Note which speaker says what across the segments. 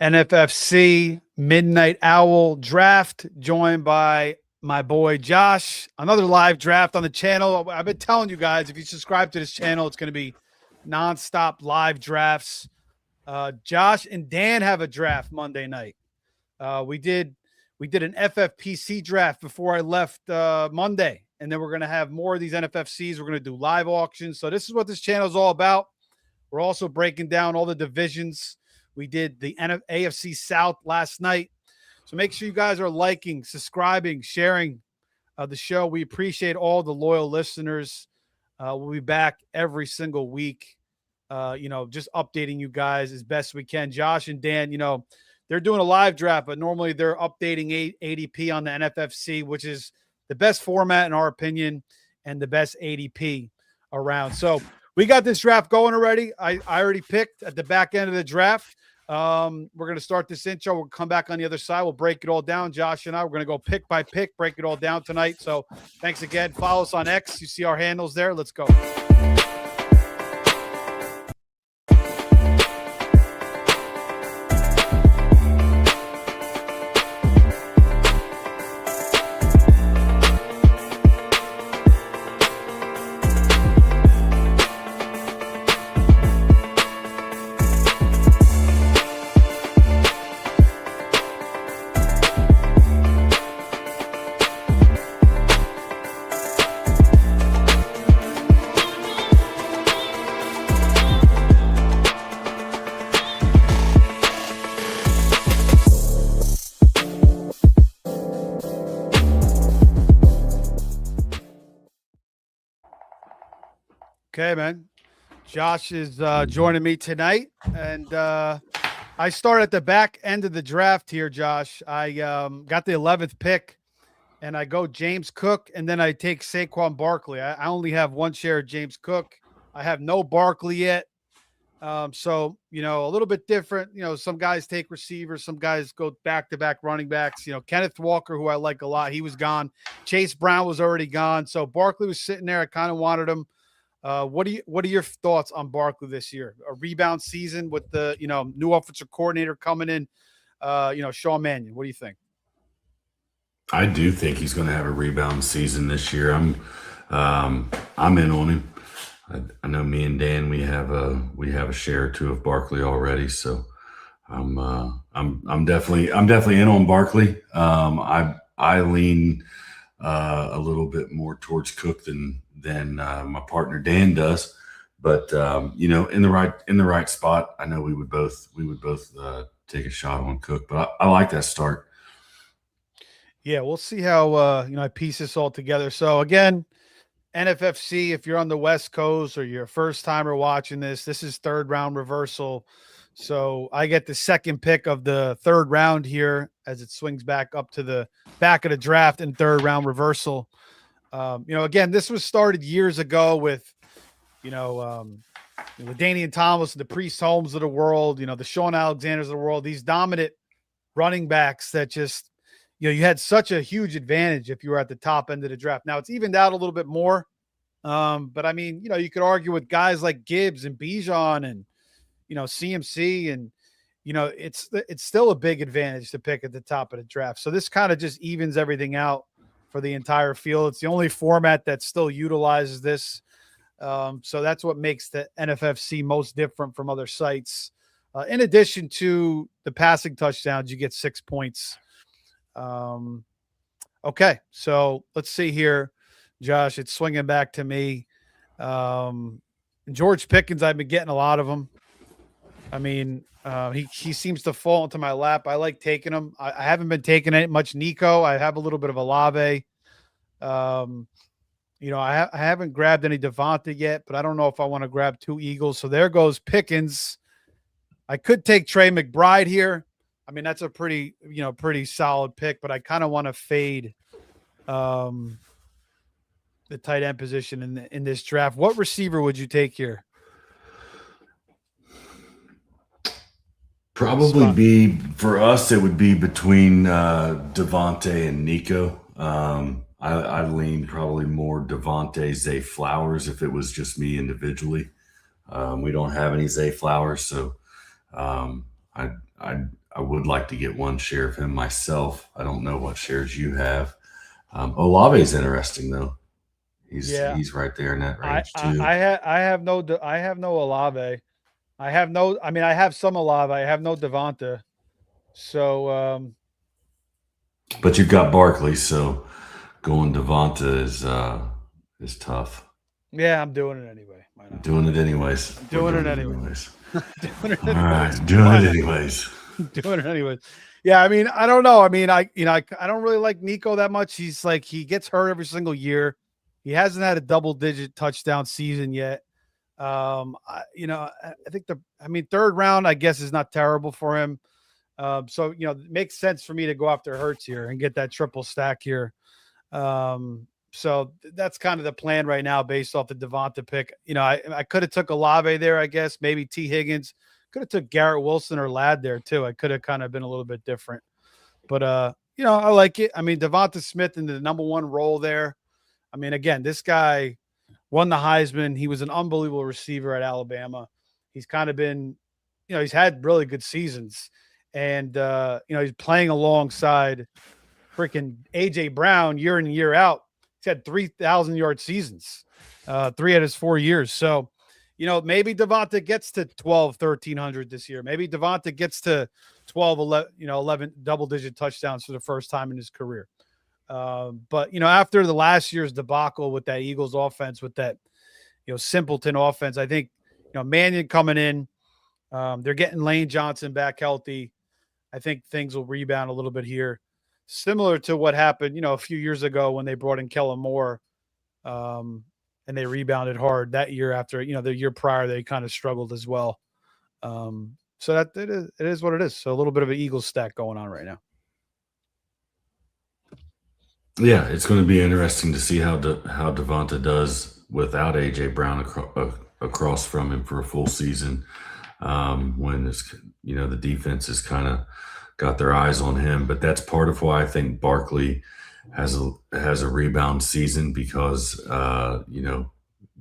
Speaker 1: NFFC Midnight Owl Draft, joined by my boy Josh. Another live draft on the channel. I've been telling you guys, if you subscribe to this channel, it's going to be nonstop live drafts. Josh and Dan have a draft Monday night. We did an FFPC draft before I left Monday, and then we're going to have more of these NFFCs. We're going to do live auctions. So this is what this channel is all about. We're also breaking down all the divisions. We did the AFC South last night. So make sure you guys are liking, subscribing, sharing the show. We appreciate all the loyal listeners. We'll be back every single week, just updating you guys as best we can. Josh and Dan, they're doing a live draft, but normally they're updating ADP on the NFFC, which is the best format in our opinion and the best ADP around. So we got this draft going already. I already picked at the back end of the draft. We're going to start this intro. We'll come back on the other side. We'll break it all down. Josh and I, we're going to go pick by pick, break it all down tonight. So thanks again. Follow us on X. You see our handles there. Let's go. Okay, man. Josh is joining me tonight, and I start at the back end of the draft here, Josh. I got the 11th pick, and I go James Cook, and then I take Saquon Barkley. I only have one share of James Cook. I have no Barkley yet. So, a little bit different. Some guys take receivers. Some guys go back-to-back running backs. Kenneth Walker, who I like a lot, he was gone. Chase Brown was already gone. So Barkley was sitting there. I kind of wanted him. What are your thoughts on Barkley this year? A rebound season with the new offensive coordinator coming in, Sean Mannion. What do you think?
Speaker 2: I do think he's going to have a rebound season this year. I'm in on him. I know me and Dan we have a share or two of Barkley already, so I'm definitely in on Barkley. I lean a little bit more towards Cook than my partner Dan does, but in the right spot. I know we would both take a shot on Cook, but I like that start.
Speaker 1: Yeah, we'll see how I piece this all together. So again, NFFC, if you're on the West Coast or you're a first timer watching this is third round reversal. So I get the second pick of the third round here as it swings back up to the back of the draft in third round reversal. Again, this was started years ago with, the Danian Thomas, the Priest Holmes of the world, the Sean Alexanders of the world, these dominant running backs that just, you had such a huge advantage if you were at the top end of the draft. Now it's evened out a little bit more. But I mean, you could argue with guys like Gibbs and Bijan and, CMC and, it's still a big advantage to pick at the top of the draft. So this kind of just evens everything out for the entire field. It's the only format that still utilizes this. So that's what makes the NFFC most different from other sites. In addition to the passing touchdowns, you get 6 points. Okay, so let's see here, Josh. It's swinging back to me. George Pickens, I've been getting a lot of them. I mean, he seems to fall into my lap. I like taking him. I haven't been taking much Nico. I have a little bit of Olave. I haven't grabbed any Devonta yet, but I don't know if I want to grab two Eagles. So there goes Pickens. I could take Trey McBride here. I mean, that's a pretty solid pick, but I kind of want to fade the tight end position in this draft. What receiver would you take here?
Speaker 2: Probably be for us. It would be between Devontae and Nico. I lean probably more Devontae, Zay Flowers if it was just me individually. We don't have any Zay Flowers, so I would like to get one share of him myself. I don't know what shares you have. Olave's interesting though. He's right there in that range too.
Speaker 1: I have no Olave. I have some Olave. I have no Devonta. So
Speaker 2: But you've got Barkley, so going Devonta is tough.
Speaker 1: yeah, I'm doing it anyway. Why not?
Speaker 2: Doing it anyways.
Speaker 1: Doing it anyways.
Speaker 2: Doing it anyways.
Speaker 1: Doing it anyways. Yeah, I mean, I don't know. I mean, I don't really like Nico that much. He's like, he gets hurt every single year. He hasn't had a double-digit touchdown season yet. I think third round, I guess, is not terrible for him. So it makes sense for me to go after Hurts here and get that triple stack here. So that's kind of the plan right now based off the Devonta pick. I could have took Olave there, I guess, maybe T. Higgins. Could have took Garrett Wilson or Ladd there too. I could have kind of been a little bit different. But I like it. I mean, Devonta Smith in the number one role there. I mean, again, this guy won the Heisman. He was an unbelievable receiver at Alabama. He's kind of been, he's had really good seasons. And, he's playing alongside freaking A.J. Brown year in and year out. He's had 3,000-yard seasons, 3 out of his 4 years. So, maybe Devonta gets to 1,300 this year. Maybe Devonta gets to 11 double-digit touchdowns for the first time in his career. But after the last year's debacle with that Eagles offense, with that simpleton offense, I think Mannion coming in, they're getting Lane Johnson back healthy. I think things will rebound a little bit here, similar to what happened a few years ago when they brought in Kellen Moore, and they rebounded hard that year. After the year prior they kind of struggled as well. So that it is what it is. So a little bit of an Eagles stack going on right now.
Speaker 2: Yeah, it's going to be interesting to see how Devonta does without A.J. Brown across from him for a full season. When the defense has kind of got their eyes on him, but that's part of why I think Barkley has a rebound season, because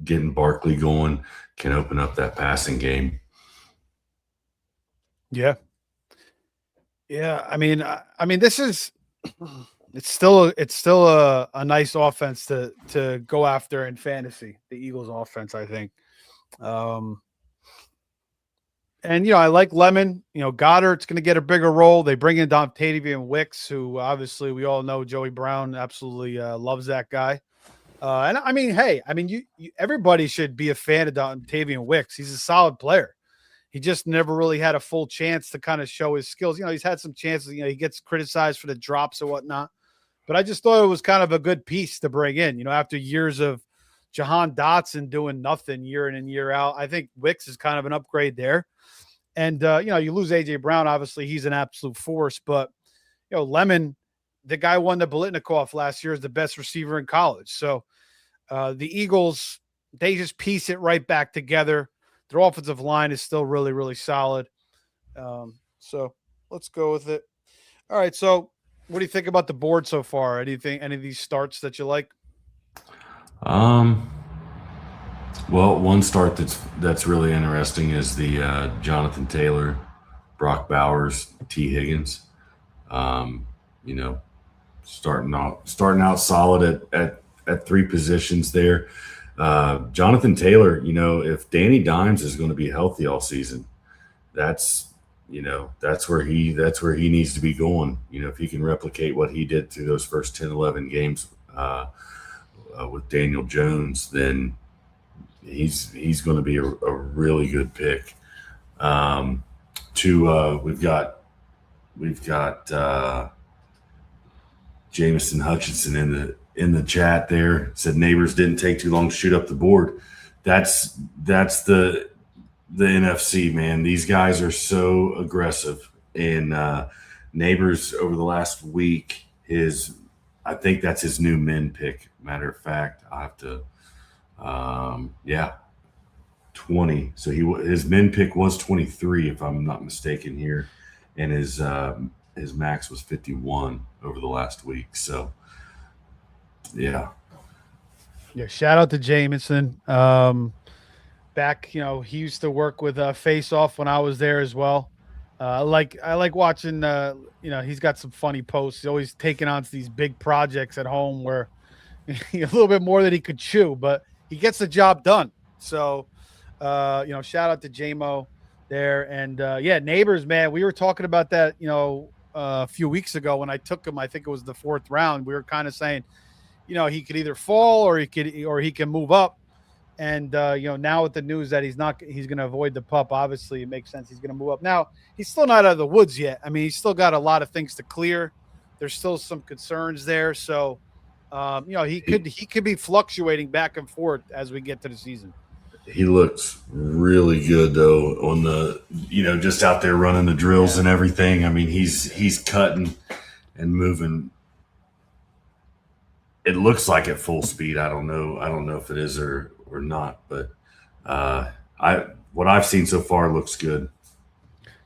Speaker 2: getting Barkley going can open up that passing game.
Speaker 1: Yeah. I mean, this is. It's still a nice offense to go after in fantasy, the Eagles offense, I think. And I like Lemon. Goddard's going to get a bigger role. They bring in Dontavian Wicks, who obviously we all know Joey Brown absolutely loves that guy. And I mean, hey, everybody should be a fan of Dontavian Wicks. He's a solid player. He just never really had a full chance to kind of show his skills. He's had some chances. He gets criticized for the drops or whatnot. But I just thought it was kind of a good piece to bring in, after years of Jahan Dotson doing nothing year in and year out. I think Wicks is kind of an upgrade there. And, you lose A.J. Brown. Obviously, he's an absolute force. But, Lemon, the guy won the Biletnikoff last year as the best receiver in college. So the Eagles, they just piece it right back together. Their offensive line is still really, really solid. So let's go with it. All right, so what do you think about the board so far? Any of these starts that you like?
Speaker 2: Well, one start that's really interesting is the Jonathan Taylor, Brock Bowers, T. Higgins. Starting out solid at three positions there. Jonathan Taylor, if Danny Dimes is going to be healthy all season, that's where he needs to be going. If he can replicate what he did through those first 10, 11 games with Daniel Jones, then he's going to be a really good pick. We've got Jameson Hutchinson in the chat there, said neighbors didn't take too long to shoot up the board. That's the NFC, man. These guys are so aggressive. And neighbors over the last week, I think that's his new men pick. Matter of fact, I have to 20. So his men pick was 23, if I'm not mistaken here, and his max was 51 over the last week. So yeah.
Speaker 1: Shout out to Jameson. Back, he used to work with Face Off when I was there as well. I like watching. He's got some funny posts. He's always taking on these big projects at home where a little bit more than he could chew, but he gets the job done. So, shout out to JMO there. And Neighbors, man, we were talking about that, a few weeks ago when I took him. I think it was the 4th round. We were kind of saying, he could either fall or he can move up. And now with the news that he's going to avoid the pup. Obviously, it makes sense. He's going to move up. Now he's still not out of the woods yet. I mean, he's still got a lot of things to clear. There's still some concerns there. So, he could be fluctuating back and forth as we get to the season.
Speaker 2: He looks really good though on the, just out there running the drills and everything. I mean, he's cutting and moving. It looks like at full speed. I don't know if it is or not, but what I've seen so far looks good.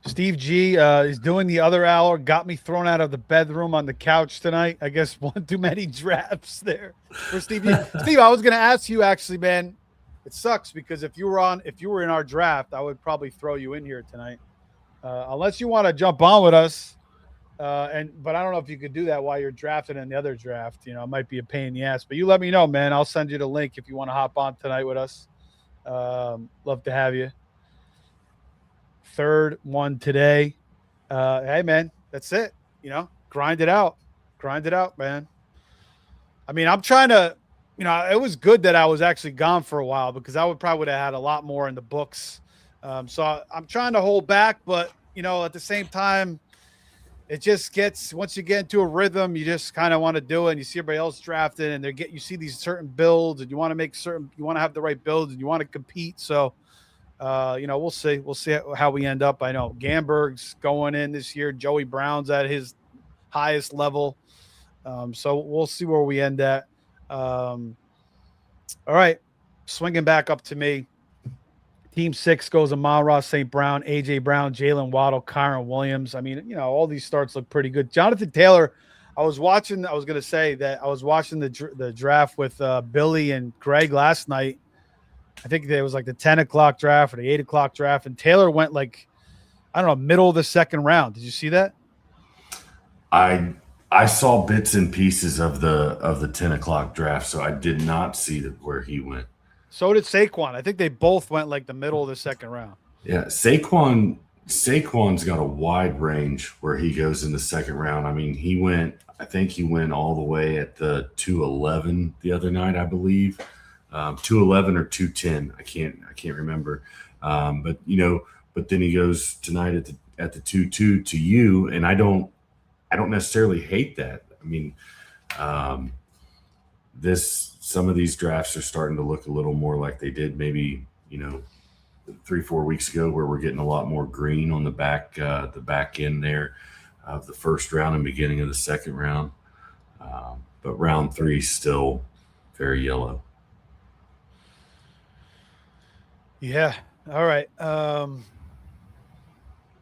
Speaker 1: Steve G is doing the other hour. Got me thrown out of the bedroom on the couch tonight. I guess one too many drafts there for Steve G. Steve, I was going to ask you actually, man. It sucks because if you were in our draft, I would probably throw you in here tonight, unless you want to jump on with us. But I don't know if you could do that while you're drafting in the other draft. It might be a pain in the ass. But you let me know, man. I'll send you the link if you want to hop on tonight with us. Love to have you. 3rd one today. Hey, man, that's it. Grind it out, man. I mean, I'm trying to. It was good that I was actually gone for a while because I would have had a lot more in the books. So I'm trying to hold back, but at the same time, it just gets, once you get into a rhythm, you just kind of want to do it. And you see everybody else drafted, and you see these certain builds, and you want to have the right builds, and you want to compete. So, we'll see how we end up. I know Gamberg's going in this year. Joey Brown's at his highest level. So we'll see where we end at. All right, swinging back up to me. Team 6 goes Amon-Ra St. Brown, A.J. Brown, Jalen Waddle, Kyron Williams. I mean, all these starts look pretty good. Jonathan Taylor, I was watching the draft with Billy and Greg last night. I think it was like the 10 o'clock draft or the 8 o'clock draft, and Taylor went middle of the 2nd round. Did you see that?
Speaker 2: I saw bits and pieces of the 10 o'clock draft, so I did not see where he went.
Speaker 1: So did Saquon. I think they both went like the middle of the 2nd round.
Speaker 2: Yeah, Saquon's got a wide range where he goes in the 2nd round. I mean, I think he went all the way at the 211 the other night, I believe. 211 or 210. I can't remember. But then he goes tonight at the 2-2 to you, and I don't necessarily hate that. I mean, some of these drafts are starting to look a little more like they did maybe 3-4 weeks ago, where we're getting a lot more green on the back end there of the 1st round and beginning of the 2nd round. But round 3 still very yellow.
Speaker 1: Yeah. All right.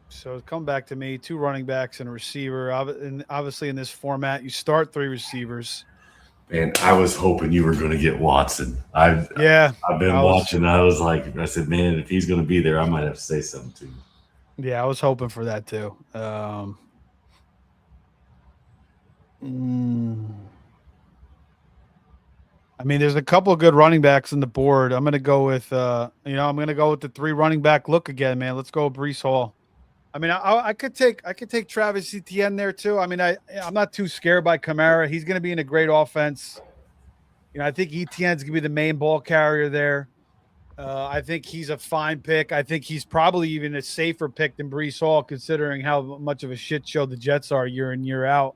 Speaker 1: So come back to me. 2 running backs and a receiver. And obviously, in this format, you start 3 receivers.
Speaker 2: And I was hoping you were going to get Watson. I've been watching. I said, man, if he's going to be there, I might have to say something to him.
Speaker 1: Yeah, I was hoping for that too. I mean, there's a couple of good running backs on the board. I'm going to go with, the 3 running back look again, man. Let's go with Breece Hall. I mean, I could take Travis Etienne there too. I mean, I'm not too scared by Kamara. He's going to be in a great offense. I think Etienne's going to be the main ball carrier there. I think he's a fine pick. I think he's probably even a safer pick than Breece Hall, considering how much of a shit show the Jets are year in, year out.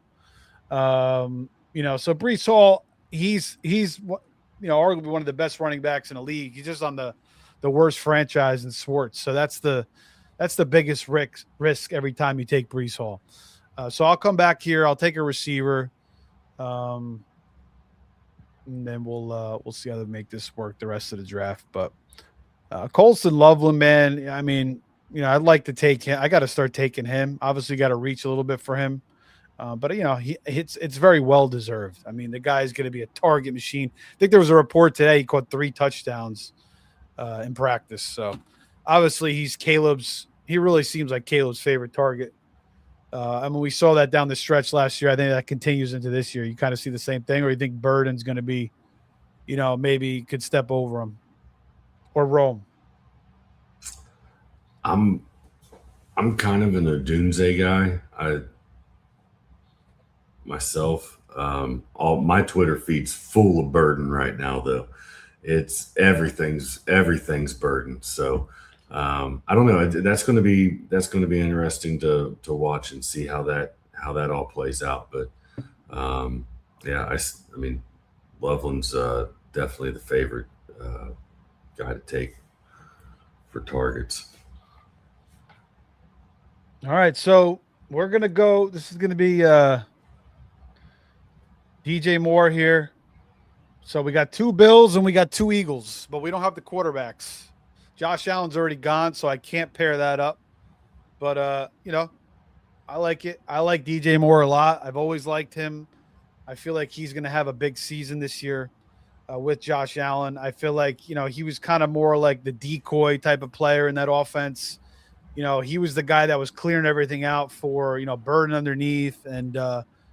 Speaker 1: So Breece Hall, he's arguably one of the best running backs in the league. He's just on the worst franchise in sports. So that's the biggest risk every time you take Breece Hall. So I'll come back here. I'll take a receiver. And then we'll see how to make this work the rest of the draft. But Colston Loveland, man, I mean, I'd like to take him. I got to start taking him. Obviously, got to reach a little bit for him. But it's very well deserved. I mean, the guy's going to be a target machine. I think there was a report today he caught 3 touchdowns in practice. So obviously he's Caleb's he really seems like Caleb's favorite target. I mean, we saw that down the stretch last year. I think that continues into this year. You kind of see the same thing, or you think Burden's going to be, maybe could step over him or Rome?
Speaker 2: I'm kind of an Odunze guy. Myself, all my Twitter feed's full of Burden right now, though. It's everything's Burden. So I don't know. That's going to be interesting to watch and see how that all plays out. But yeah, I mean, Loveland's definitely the favorite guy to take for targets.
Speaker 1: All right, so we're gonna go. This is gonna be DJ Moore here. So we got 2 Bills and we got 2 Eagles, but we don't have the quarterbacks. Josh Allen's already gone, so I can't pair that up. But I like it. I like DJ Moore a lot. I've always liked him. I feel like he's going to have a big season this year with Josh Allen. I feel like, he was kind of more like the decoy type of player in that offense. He was the guy that was clearing everything out for, Burden underneath and,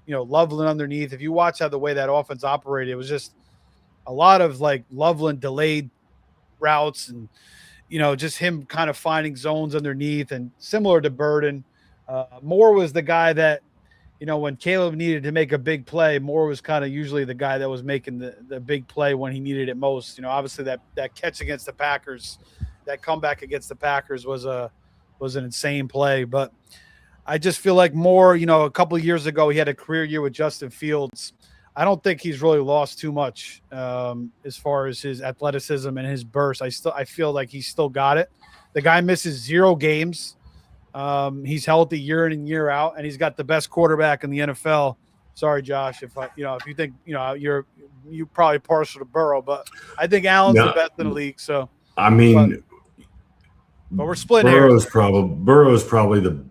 Speaker 1: Loveland underneath. If you watch how the way that offense operated, it was just a lot of like Loveland delayed routes and, just him kind of finding zones underneath and similar to Burden. Moore was the guy that, when Caleb needed to make a big play, Moore was kind of usually the guy that was making the big play when he needed it most. Obviously that catch against the Packers, that comeback against the Packers was an insane play. But I just feel like Moore, a couple of years ago, he had a career year with Justin Fields. I don't think he's really lost too much as far as his athleticism and his burst. I feel like he's still got it. The guy misses 0 games. He's healthy year in and year out, and he's got the best quarterback in the NFL. Sorry, Josh, if you think you're probably partial to Burrow, but I think Allen's the best in the league. So
Speaker 2: I mean,
Speaker 1: but we're splitting
Speaker 2: hairs. Burrow's probably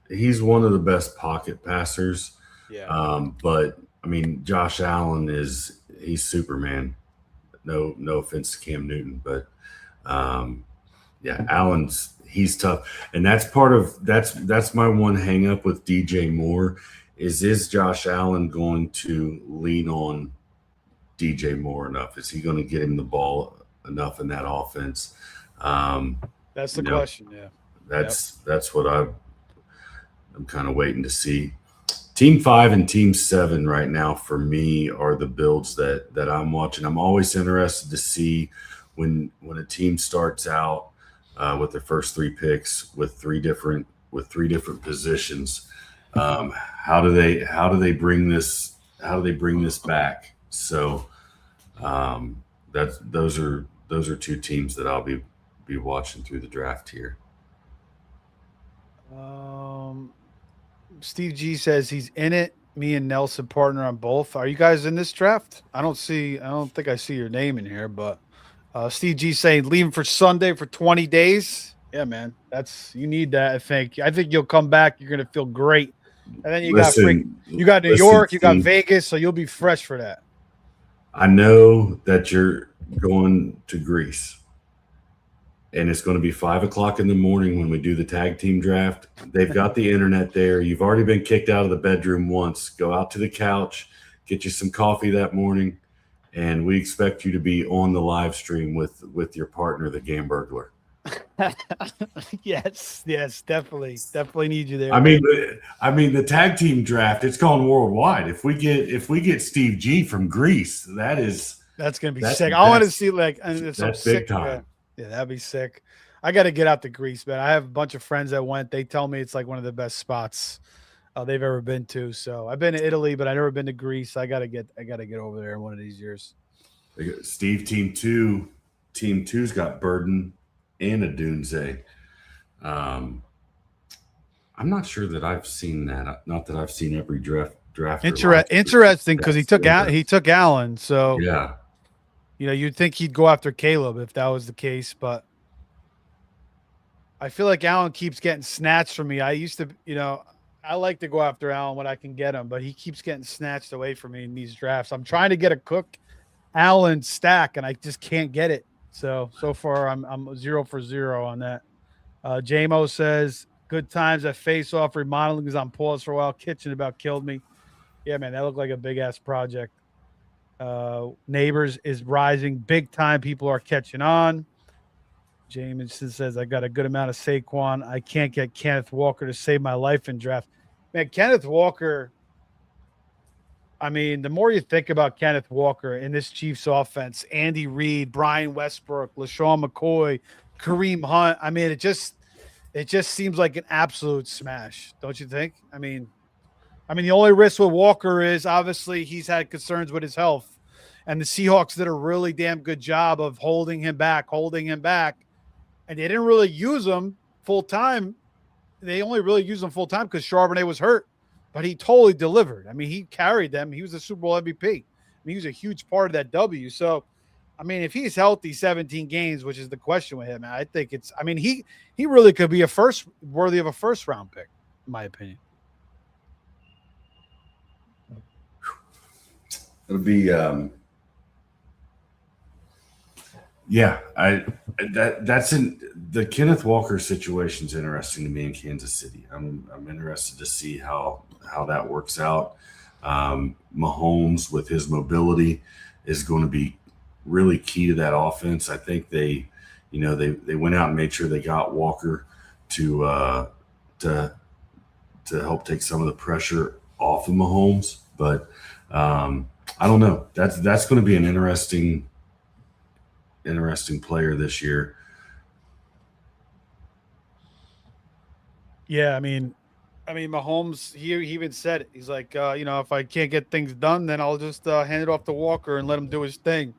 Speaker 2: he's one of the best pocket passers.
Speaker 1: Yeah.
Speaker 2: But I mean, Josh Allen he's Superman. No offense to Cam Newton, but yeah, he's tough. And that's that's my one hang up with DJ Moore is Josh Allen going to lean on DJ Moore enough? Is he going to get him the ball enough in that offense?
Speaker 1: That's the question. Yeah.
Speaker 2: That's what I'm kind of waiting to see. Team 5 and Team 7 right now for me are the builds that I'm watching. I'm always interested to see when a team starts out with their first 3 picks with three different positions. How do they bring this back? So those are 2 teams that I'll be watching through the draft here.
Speaker 1: Steve G says he's in it. Me and Nelson partner on both. Are you guys in this draft? I don't think I see your name in here, but Steve G saying leaving for Sunday for 20 days. Yeah, man, you need that. I think you'll come back. You're gonna feel great, and then you got New York, you got Vegas, so you'll be fresh for that.
Speaker 2: I know that you're going to Greece, and it's going to be 5:00 in the morning when we do the tag team draft. They've got the internet there. You've already been kicked out of the bedroom once. Go out to the couch, get you some coffee that morning, and we expect you to be on the live stream with your partner, the Game Burglar.
Speaker 1: Yes, definitely need you there.
Speaker 2: I mean, the tag team draft, it's gone worldwide. If we get Steve G from Greece, that's
Speaker 1: gonna be sick. I want to see that's
Speaker 2: big time.
Speaker 1: Yeah, that'd be sick. I got to get out to Greece, man. I have a bunch of friends that went. They tell me it's like one of the best spots they've ever been to. So I've been to Italy, but I've never been to Greece. I gotta get over there one of these years.
Speaker 2: Steve, Team 2's got Burden and Odunze. I'm not sure that I've seen that. Not that I've seen every draft.
Speaker 1: Interesting because he took Allen. So
Speaker 2: yeah,
Speaker 1: you'd think he'd go after Caleb if that was the case, but I feel like Allen keeps getting snatched from me. I used to, I like to go after Allen when I can get him, but he keeps getting snatched away from me in these drafts. I'm trying to get a Cook Allen stack, and I just can't get it. So far, I'm 0 for 0 on that. JMO says, good times at face off. Remodeling is on pause for a while. Kitchen about killed me. Yeah, man, that looked like a big ass project. Neighbors is rising big time. People are catching on. Jameson says, I got a good amount of Saquon. I can't get Kenneth Walker to save my life in draft. Man, Kenneth Walker, I mean, the more you think about Kenneth Walker in this Chiefs offense, Andy Reid, Brian Westbrook, LaShawn McCoy, Kareem Hunt, I mean, it just seems like an absolute smash, don't you think? I mean, the only risk with Walker is obviously he's had concerns with his health, and the Seahawks did a really damn good job of holding him back, and they didn't really use him full time. They only really used him full time because Charbonnet was hurt, but he totally delivered. I mean, he carried them. He was a Super Bowl MVP. I mean, he was a huge part of that W. So, I mean, if he's healthy 17 games, which is the question with him, I think it's, I mean, he really could be worthy of a first round pick, in my opinion.
Speaker 2: It'll be, yeah, that's in the Kenneth Walker situation is interesting to me in Kansas City. I'm interested to see how that works out. Mahomes with his mobility is going to be really key to that offense. I think they went out and made sure they got Walker to help take some of the pressure off of Mahomes. But I don't know. That's going to be an interesting player this year.
Speaker 1: Yeah, I mean, Mahomes, he even said it. He's like, if I can't get things done, then I'll just hand it off to Walker and let him do his thing.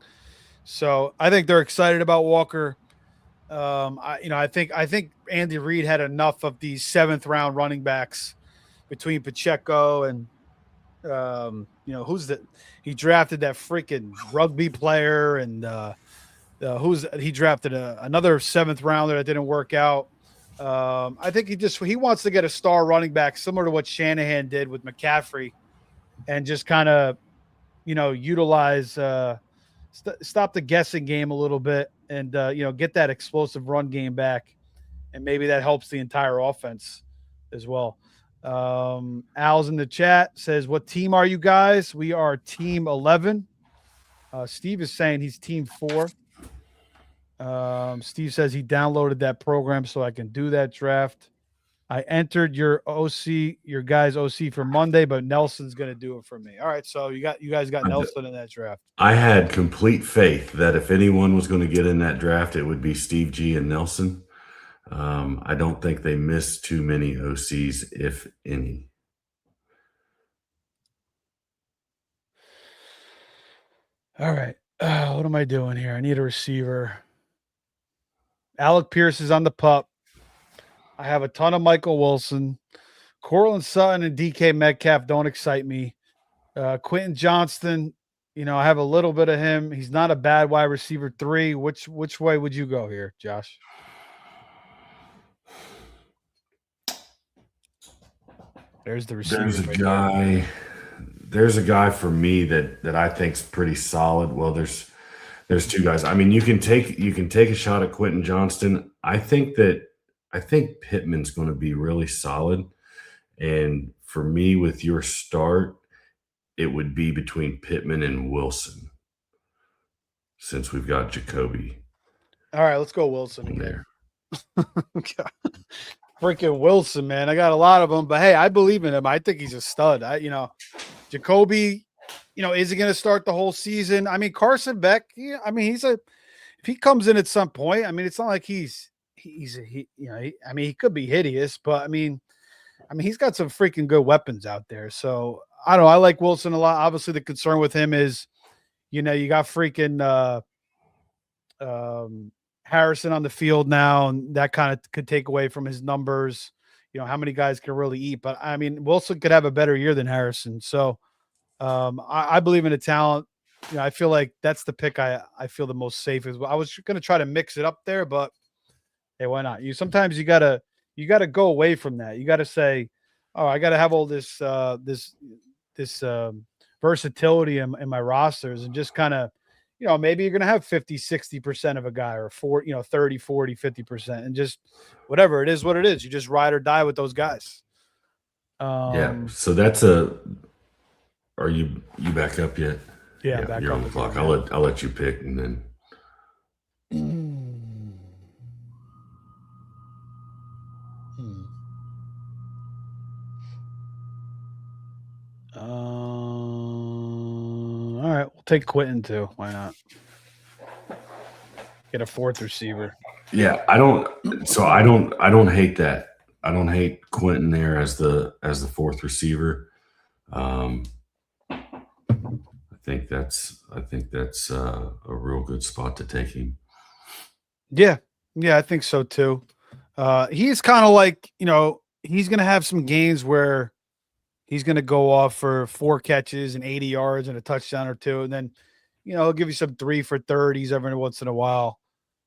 Speaker 1: So I think they're excited about Walker. I think Andy Reid had enough of these 7th round running backs between Pacheco and he drafted that freaking rugby player and he drafted another 7th rounder that didn't work out. I think he wants to get a star running back similar to what Shanahan did with McCaffrey and just kind of, utilize, stop the guessing game a little bit and, get that explosive run game back. And maybe that helps the entire offense as well. Al's in the chat says, what team are you guys? We are team 11. Steve is saying he's team 4. Steve says he downloaded that program so I can do that draft. I entered your guys' OC for Monday, but Nelson's going to do it for me. All right, so you guys got Nelson in that draft.
Speaker 2: I had complete faith that if anyone was going to get in that draft, it would be Steve G and Nelson. I don't think they missed too many OCs, if any.
Speaker 1: All right. What am I doing here? I need a receiver. Alec Pierce is on the pup. I have a ton of Michael Wilson. Cortland Sutton and DK Metcalf don't excite me. Quentin Johnston, I have a little bit of him. He's not a bad wide receiver 3. Which way would you go here, Josh? There's the receiver.
Speaker 2: There's a guy for me that I think's pretty solid. Well, there's 2 guys. I mean, you can take a shot at Quentin Johnston. I think Pittman's going to be really solid. And for me, with your start, it would be between Pittman and Wilson, since we've got Jacoby.
Speaker 1: All right, let's go Wilson again. Freaking Wilson, man. I got a lot of them, but hey, I believe in him. I think he's a stud. Jacoby, is he going to start the whole season? I mean, Carson Beck, if he comes in at some point, I mean, it's not like he could be hideous, but I mean, he's got some freaking good weapons out there. So I don't know. I like Wilson a lot. Obviously, the concern with him is, you got freaking Harrison on the field now, and that kind of could take away from his numbers. How many guys can really eat? But I mean, Wilson could have a better year than Harrison. So I believe in the talent. I feel like that's the pick I feel the most safe as well. I was going to try to mix it up there, but hey, why not? Sometimes you gotta go away from that. You got to say, oh, I got to have all this versatility in my rosters and just kind of maybe you're going to have 50, 60% of a guy or 30, 40, 50%, and just whatever it is, what it is. You just ride or die with those guys.
Speaker 2: Yeah. So are you back up yet?
Speaker 1: Yeah, back
Speaker 2: you're
Speaker 1: up
Speaker 2: on the clock.
Speaker 1: again,
Speaker 2: I'll let you pick and then.
Speaker 1: All right, we'll take Quentin too. Why not? Get a fourth receiver.
Speaker 2: Yeah, I don't hate that. I don't hate Quentin there as the fourth receiver. I think that's a real good spot to take him.
Speaker 1: Yeah, I think so too. He's kind of like, he's going to have some games where he's going to go off for 4 catches and 80 yards and a touchdown or two, and then he'll give you some 3 for 30s every once in a while.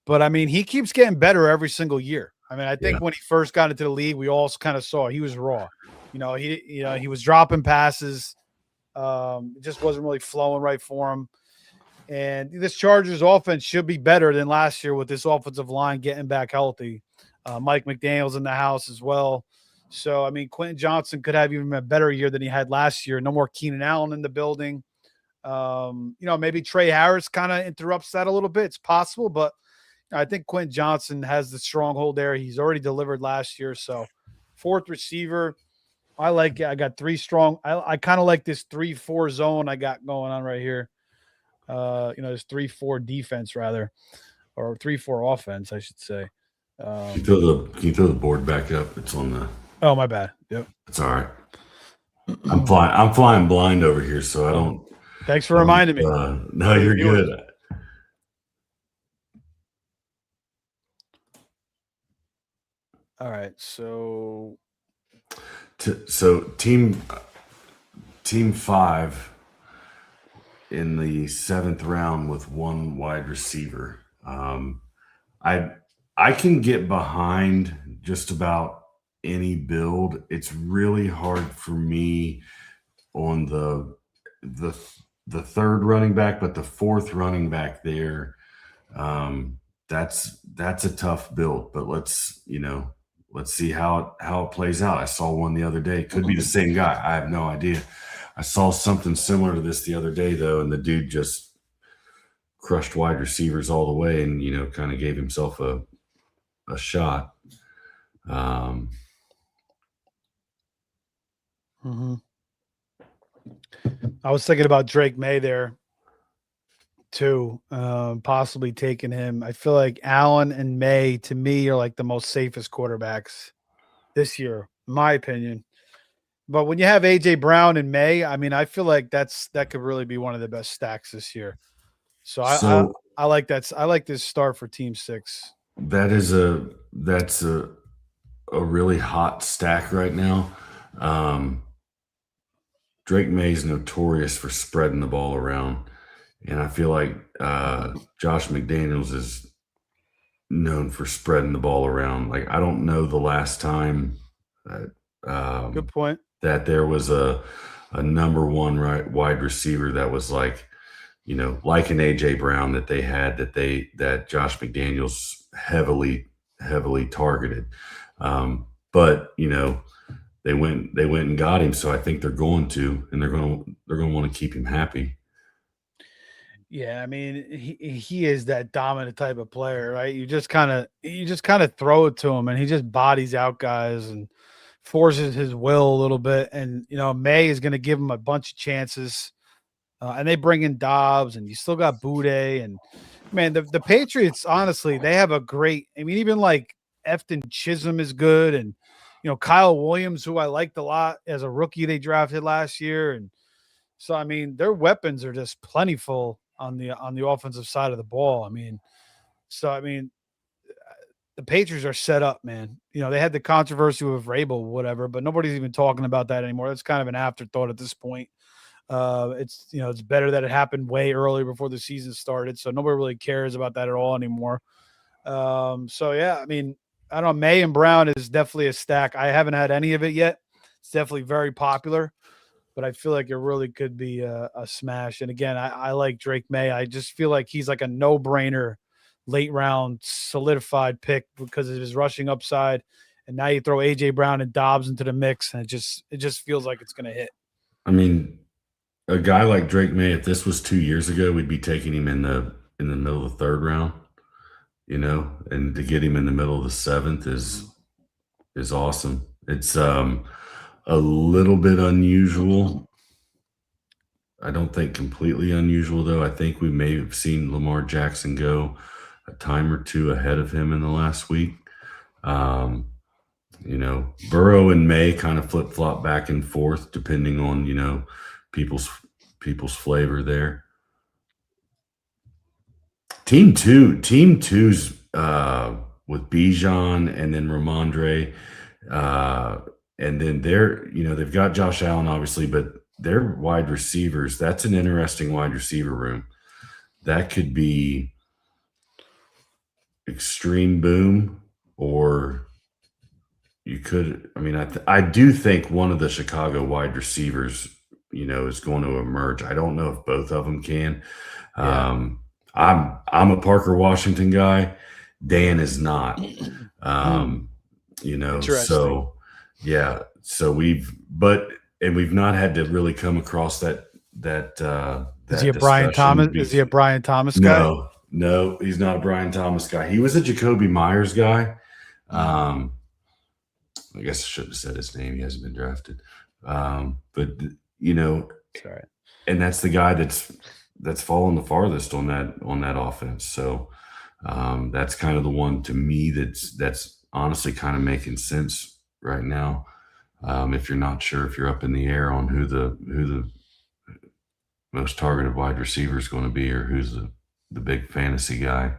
Speaker 1: But I mean, he keeps getting better every single year. I mean, I think when he first got into the league, we all kind of saw he was raw. He was dropping passes. It just wasn't really flowing right for him. And this Chargers offense should be better than last year with this offensive line getting back healthy. Mike McDaniel's in the house as well. So, I mean, Quentin Johnson could have even a better year than he had last year. No more Keenan Allen in the building. Maybe Trey Harris kind of interrupts that a little bit. It's possible, but I think Quentin Johnson has the stronghold there. He's already delivered last year. So, fourth receiver, I like it. I got 3 strong. I kind of like this 3-4 zone I got going on right here. This 3-4 defense rather, or 3-4 offense, I should say.
Speaker 2: Can you throw the board back up? It's on the.
Speaker 1: Oh, my bad. Yep.
Speaker 2: It's all right. I'm flying blind over here, so I don't.
Speaker 1: Thanks for reminding me.
Speaker 2: No, you're good.
Speaker 1: All right, so
Speaker 2: team 5 in the 7th round with 1 wide receiver. I can get behind just about any build. It's really hard for me on the 3rd running back, but the 4th running back there. That's a tough build, but let's see how it plays out. I saw one the other day. Could be the same guy. I have no idea. I saw something similar to this the other day, though, and the dude just crushed wide receivers all the way and, kind of gave himself a shot.
Speaker 1: I was thinking about Drake May there, too, possibly taking him. I feel like Allen and May, to me, are like the most safest quarterbacks this year, in my opinion. But when you have A.J. Brown and May, I mean, I feel like that could really be one of the best stacks this year. So I like that. I like this start for Team 6.
Speaker 2: That's a really hot stack right now. Drake May's notorious for spreading the ball around, and I feel like Josh McDaniels is known for spreading the ball around. Like, I don't know the last time
Speaker 1: good point
Speaker 2: that there was a number 1 wide receiver that was like, like an AJ Brown that they had that Josh McDaniels heavily targeted. But they went and got him, so I think they're going to, and they're going to want to keep him happy.
Speaker 1: Yeah, I mean, he is that dominant type of player, right? You just kind of throw it to him, and he just bodies out guys and forces his will a little bit. And May is going to give him a bunch of chances, and they bring in Dobbs, and you still got Boudet. And man, the Patriots, honestly, they have a great. I mean, even like Efton Chisholm is good, and Kyle Williams, who I liked a lot as a rookie, they drafted last year, and so I mean, their weapons are just plentiful on the offensive side of the ball. I mean, the Patriots are set up, man. They had the controversy with Vrabel, whatever, but nobody's even talking about that anymore. That's kind of an afterthought at this point. It's better that it happened way earlier before the season started, so nobody really cares about that at all anymore. So yeah, I mean, I don't know. May and Brown is definitely a stack. I haven't had any of it yet. It's definitely very popular. but I feel like it really could be a smash. And again, I like Drake May. I just feel like he's like a no-brainer late round solidified pick because of his rushing upside. And now you throw AJ Brown and Dobbs into the mix, and it just feels like it's going to hit.
Speaker 2: I mean, a guy like Drake May, if this was 2 years ago, we'd be taking him in the middle of the third round, you know, and to get him in the middle of the seventh is awesome. It's a little bit unusual. I don't think completely unusual, though. I think we may have seen Lamar Jackson go a time or two ahead of him in the last week. You know, Burrow and May kind of flip-flop back and forth depending on, you know, people's flavor there. Team two's with Bijan and then Ramondre, and then they've got Josh Allen obviously, but they're wide receivers. That's an interesting wide receiver room. That could be extreme boom, or you could. I mean, I do think one of the Chicago wide receivers, you know, is going to emerge. I don't know if both of them can. Yeah. I'm a Parker Washington guy. Dan is not. You know, so yeah. So we've not had to really come across that.
Speaker 1: Is he a Brian Thomas? Is he a Brian Thomas guy?
Speaker 2: No, he's not a Brian Thomas guy. He was a Jacoby Myers guy. I guess I shouldn't have said his name. He hasn't been drafted. But you know,
Speaker 1: sorry.
Speaker 2: And that's the guy that's fallen the farthest on that offense. So that's kind of the one to me that's honestly kind of making sense right now. If you're not sure, if you're up in the air on who the most targeted wide receiver is going to be, or who's the big fantasy guy.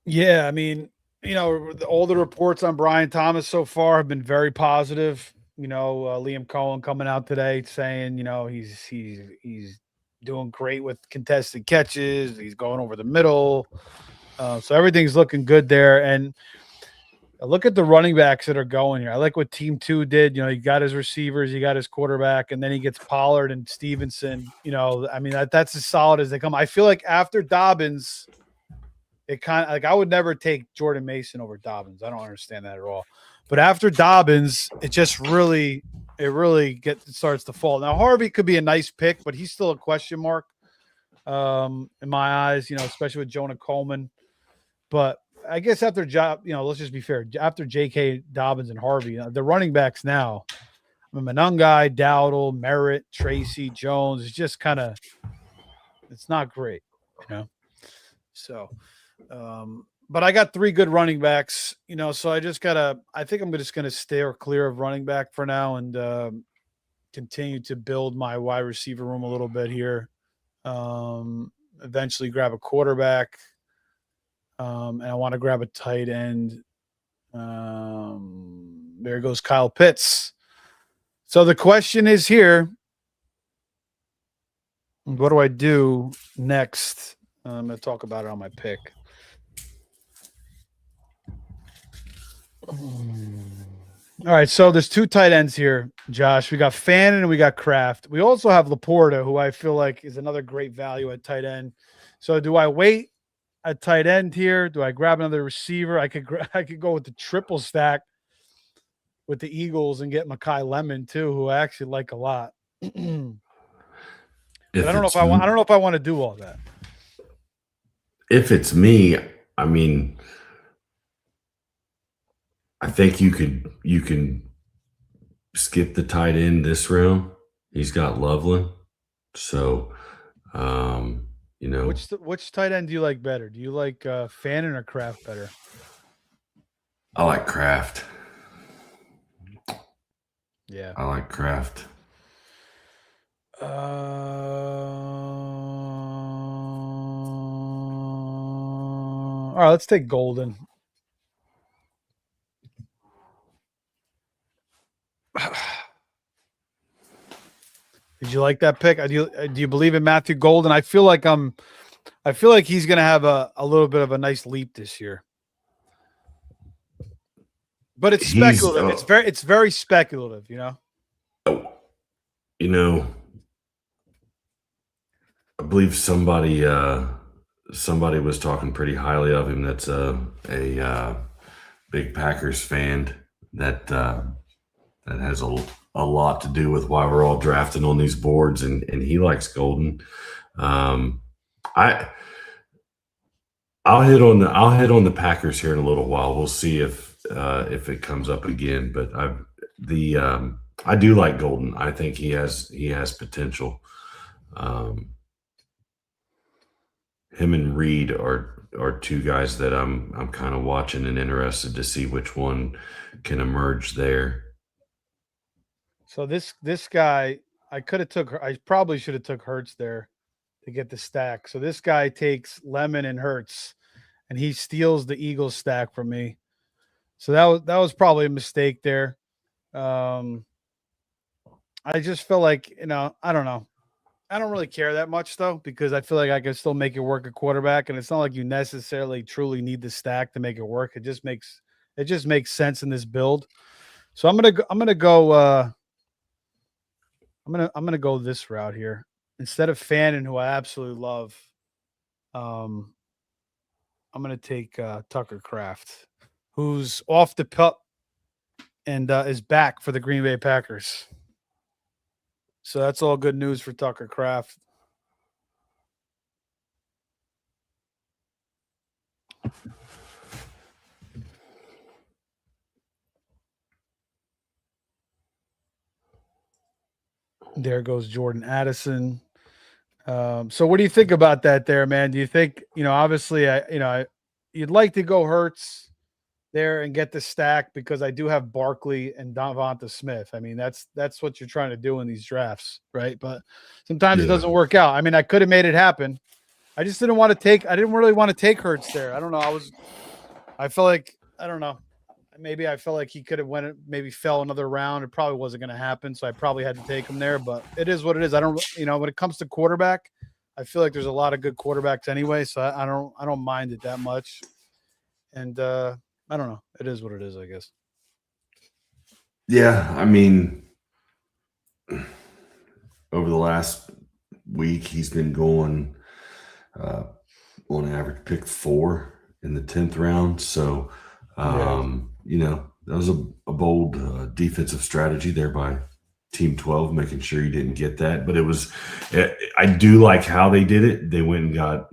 Speaker 1: Yeah, I mean, you know, all the reports on Brian Thomas so far have been very positive. You know, Liam Cohen coming out today saying, you know, he's doing great with contested catches. He's going over the middle. So everything's looking good there. And look at the running backs that are going here. I like what Team 2 did. You know, he got his receivers, he got his quarterback, and then he gets Pollard and Stevenson. You know, I mean, that's as solid as they come. I feel like after Dobbins, it kind of like I would never take Jordan Mason over Dobbins. I don't understand that at all. But after Dobbins, it really starts to fall. Now Harvey could be a nice pick, but he's still a question mark in my eyes. You know, especially with Jonah Coleman. But I guess after let's just be fair. After J.K. Dobbins and Harvey, the running backs now, I mean, Manungai, Dowdle, Merritt, Tracy, Jones, it's just kind of, it's not great, you know. So, but I got 3 good running backs, you know. So I think I'm just gonna steer clear of running back for now and continue to build my wide receiver room a little bit here. Eventually grab a quarterback. And I want to grab a tight end. There goes Kyle Pitts. So the question is here, what do I do next? I'm going to talk about it on my pick. All right, so there's 2 tight ends here, Josh. We got Fannin and we got Kraft. We also have Laporta, who I feel like is another great value at tight end. So do I wait at tight end here? Do I grab another receiver? I could go with the triple stack with the Eagles and get Mekhi Lemon too, who I actually like a lot. But I don't know if I want to do all that.
Speaker 2: If it's me, I mean, I think you can skip the tight end this round. He's got Loveland, so you know,
Speaker 1: which tight end do you like better? Do you like Fannin or Kraft better?
Speaker 2: I like Kraft.
Speaker 1: Yeah,
Speaker 2: I like Kraft.
Speaker 1: All right, let's take Golden. Did you like that pick? Do you believe in Matthew Golden? I feel like he's going to have a little bit of a nice leap this year. But it's speculative. It's very speculative, you know.
Speaker 2: You know, I believe somebody was talking pretty highly of him. That's a big Packers fan. That has a lot to do with why we're all drafting on these boards, and he likes Golden. I'll hit on the Packers here in a little while. We'll see if it comes up again. But I do like Golden. I think he has potential. Him and Reed are two guys that I'm kind of watching and interested to see which one can emerge there.
Speaker 1: So this guy, I probably should have took Hurts there to get the stack. So this guy takes Lemon and Hurts, and he steals the Eagles stack from me. So that was probably a mistake there. I just feel like, I don't know. I don't really care that much though, because I feel like I can still make it work at quarterback, and it's not like you necessarily truly need the stack to make it work. It just makes sense in this build. So I'm gonna go this route here instead of Fannin, who I absolutely love. I'm gonna take Tucker Kraft, who's off the pup and is back for the Green Bay Packers. So that's all good news for Tucker Kraft. There goes Jordan Addison. So what do you think about that there, man? Do you think, obviously, you'd like to go Hurts there and get the stack, because I do have Barkley and Devonta Smith. I mean, that's what you're trying to do in these drafts, right? But sometimes it doesn't work out. I mean, I could have made it happen. I just didn't really want to take Hurts there. I don't know. I felt like, I don't know. Maybe I felt like he could have maybe fell another round. It probably wasn't going to happen, so I probably had to take him there. But it is what it is. I don't, when it comes to quarterback, I feel like there's a lot of good quarterbacks anyway, so I don't mind it that much. And I don't know. It is what it is, I guess.
Speaker 2: Yeah, I mean, over the last week, he's been going on average pick 4 in the 10th round. So, that was a bold defensive strategy there by Team 12, making sure you didn't get that. But I do like how they did it. They went and got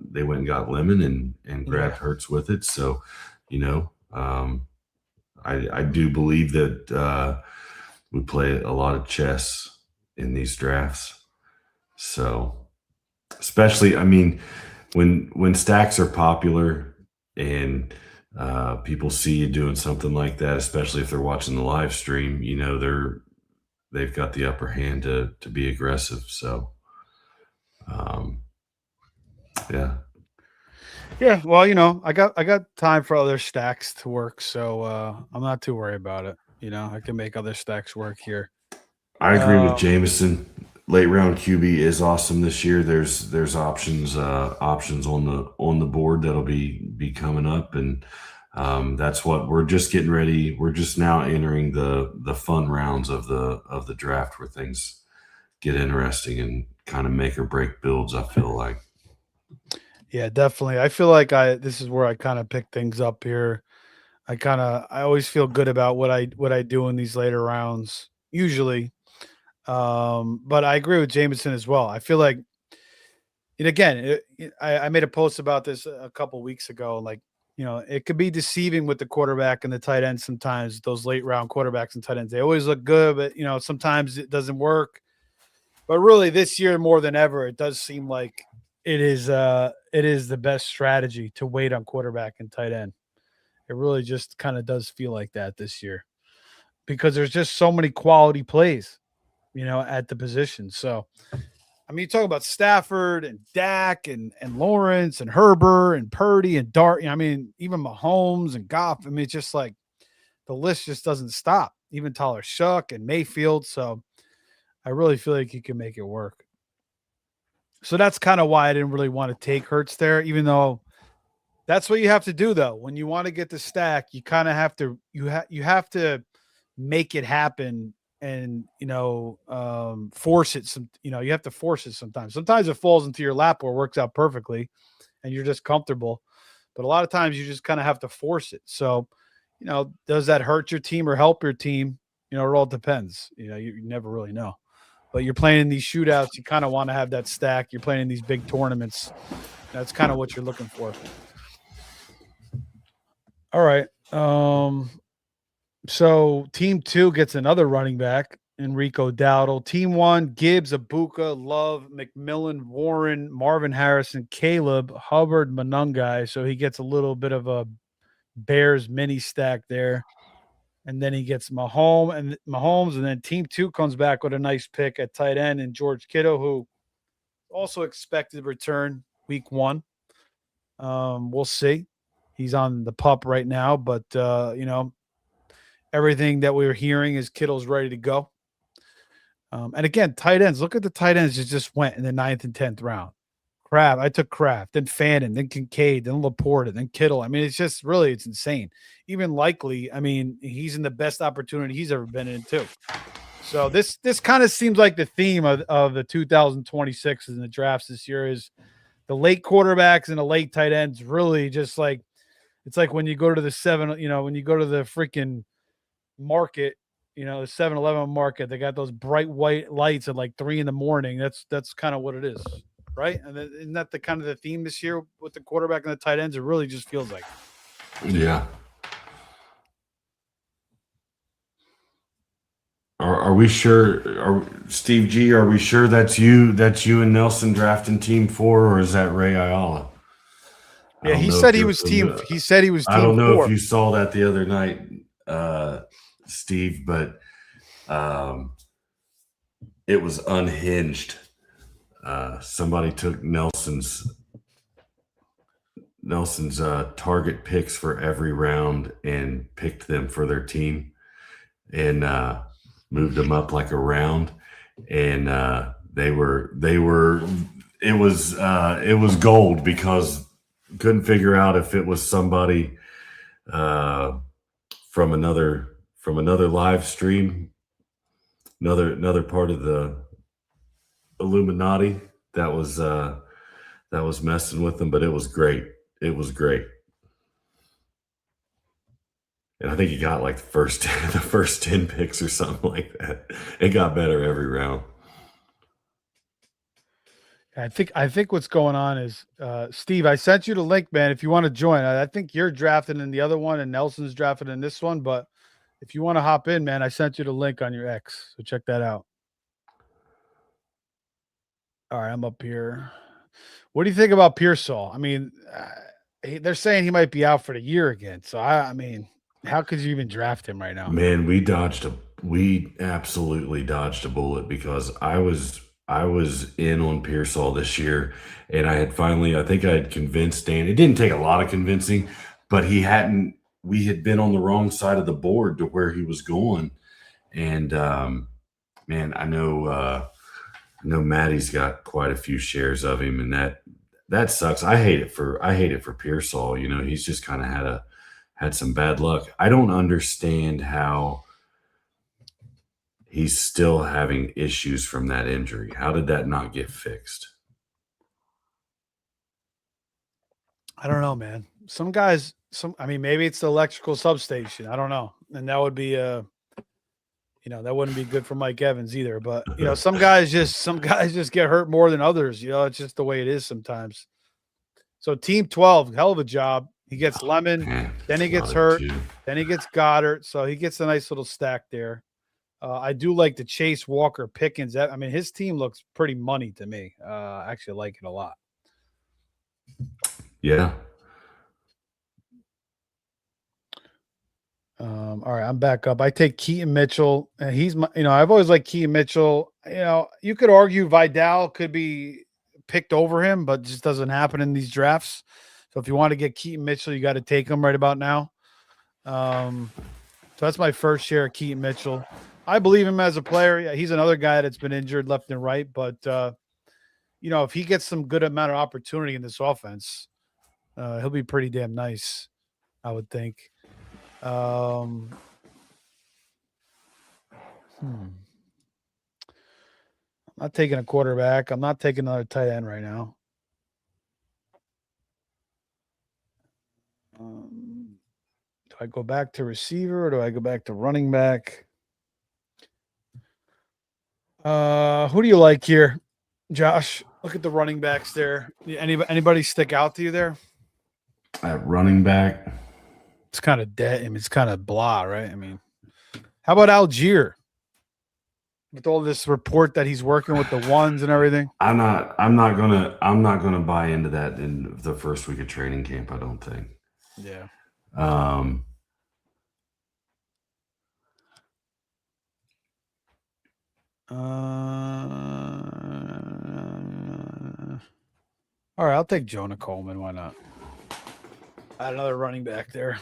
Speaker 2: Lemon and grabbed Hurts with it. So, I do believe that we play a lot of chess in these drafts. So, especially, I mean, when stacks are popular and people see you doing something like that, especially if they're watching the live stream, they've got the upper hand to be aggressive. So, yeah.
Speaker 1: Yeah, well, I got time for other stacks to work, so I'm not too worried about it. I can make other stacks work here.
Speaker 2: I agree with Jameson. Late round QB is awesome this year. There's options on the board that'll be coming up, and that's what we're just getting ready. We're just now entering the fun rounds of the draft, where things get interesting and kind of make or break builds, I feel like.
Speaker 1: Yeah, definitely. I feel like this is where I kind of pick things up here. I always feel good about what I do in these later rounds, usually. But I agree with Jameson as well. I feel like, and again, I made a post about this a couple weeks ago. Like, it could be deceiving with the quarterback and the tight end sometimes. Those late round quarterbacks and tight ends, they always look good, but sometimes it doesn't work. But really, this year more than ever, it does seem like it is the best strategy to wait on quarterback and tight end. It really just kind of does feel like that this year, because there's just so many quality plays, at the position. So, I mean, you talk about Stafford and Dak and Lawrence and Herbert and Purdy and Dart. I mean, even Mahomes and Goff. I mean, it's just like the list just doesn't stop. Even Tyler Shuck and Mayfield. So I really feel like you can make it work. So that's kind of why I didn't really want to take Hurts there, even though That's what you have to do, though. When you want to get the stack, you kind of have to you have to make it happen, and force it. You have to force it sometimes. Sometimes it falls into your lap or works out perfectly, and you're just comfortable. But a lot of times you just kind of have to force it. So, does that hurt your team or help your team? It all depends. You never really know. But you're playing in these shootouts, you kind of want to have that stack. You're playing in these big tournaments. That's kind of what you're looking for. All right. So team 2 gets another running back, Enrico Dowdle. Team 1, Gibbs, Abuka, Love, McMillan, Warren, Marvin Harrison, Caleb, Hubbard, Monungai. So he gets a little bit of a Bears mini stack there. And then he gets Mahomes, and then team 2 comes back with a nice pick at tight end, and George Kittle, who also expected to return week 1. We'll see. He's on the pup right now, but everything that we were hearing is Kittle's ready to go. And again, tight ends. Look at the tight ends that just went in the 9th and 10th round. I took Kraft, then Fannin, then Kincaid, then Laporta, then Kittle. I mean, it's just really, it's insane. Even Likely, I mean, he's in the best opportunity he's ever been in too. So this kind of seems like the theme of the 2026s in the drafts this year is the late quarterbacks and the late tight ends. Really, just like it's like when you go to the when you go to the freaking market, the 7-Eleven market, they got those bright white lights at like 3 a.m. That's kind of what it is. Right? And isn't that the kind of the theme this year with the quarterback and the tight ends? It really just feels like.
Speaker 2: Yeah. Are we sure? Steve G? Are we sure that's you? That's you and Nelson drafting team 4, or is that Ray Ayala?
Speaker 1: Yeah, he said he was team. He said he was team 4.
Speaker 2: I don't know if you saw that the other night, Steve, but it was unhinged. Somebody took Nelson's target picks for every round and picked them for their team, and moved them up like a round, and it was gold, because couldn't figure out if it was somebody from another live stream, another part of the Illuminati that was messing with them, but it was great. It was great. And I think he got like the first 10 picks or something like that. It got better every round.
Speaker 1: I think what's going on is, Steve, I sent you the link, man. If you want to join, I think you're drafted in the other one and Nelson's drafted in this one. But if you want to hop in, man, I sent you the link on your X. So check that out. All right, I'm up here. What do you think about Pearsall? I mean, they're saying he might be out for the year again. So I mean, how could you even draft him right now?
Speaker 2: Man, we absolutely dodged a bullet, because I was in on Pearsall this year, and I think I had convinced Dan. It didn't take a lot of convincing, but we had been on the wrong side of the board to where he was going. And man, I know Maddie's got quite a few shares of him, and that sucks. I hate it for Pearsall. He's just kind of had some bad luck. I don't understand how he's still having issues from that injury. How did that not get fixed?
Speaker 1: I don't know, man. Some guys, maybe it's the electrical substation. I don't know. And that would be that wouldn't be good for Mike Evans either. But some guys just get hurt more than others. It's just the way it is sometimes. So team 12, hell of a job. He gets Lemon, then he gets hurt, then he gets Goddard. So he gets a nice little stack there. I do like the Chase, Walker, Pickens. His team looks pretty money to me. I actually like it a lot.
Speaker 2: Yeah.
Speaker 1: All right, I'm back up. I take Keaton Mitchell, and he's my, I've always liked Keaton Mitchell. You could argue Vidal could be picked over him, but it just doesn't happen in these drafts. So if you want to get Keaton Mitchell, you got to take him right about now. So that's my first share of Keaton Mitchell. I believe him as a player. Yeah, he's another guy that's been injured left and right, but if he gets some good amount of opportunity in this offense, He'll be pretty damn nice, I would think. I'm not taking a quarterback. I'm not taking another tight end right now. Do I go back to receiver or do I go back to running back? Who do you like here, Josh? Look at the running backs there. Anybody stick out to you there?
Speaker 2: At running back,
Speaker 1: it's kind of dead. I mean, it's kind of blah, right? I mean, how about Algier? With all this report that he's working with the ones and everything.
Speaker 2: I'm not gonna buy into that in the first week of training camp, I don't think.
Speaker 1: Yeah. All right, I'll take Jonah Coleman. Why not? Add another running back there.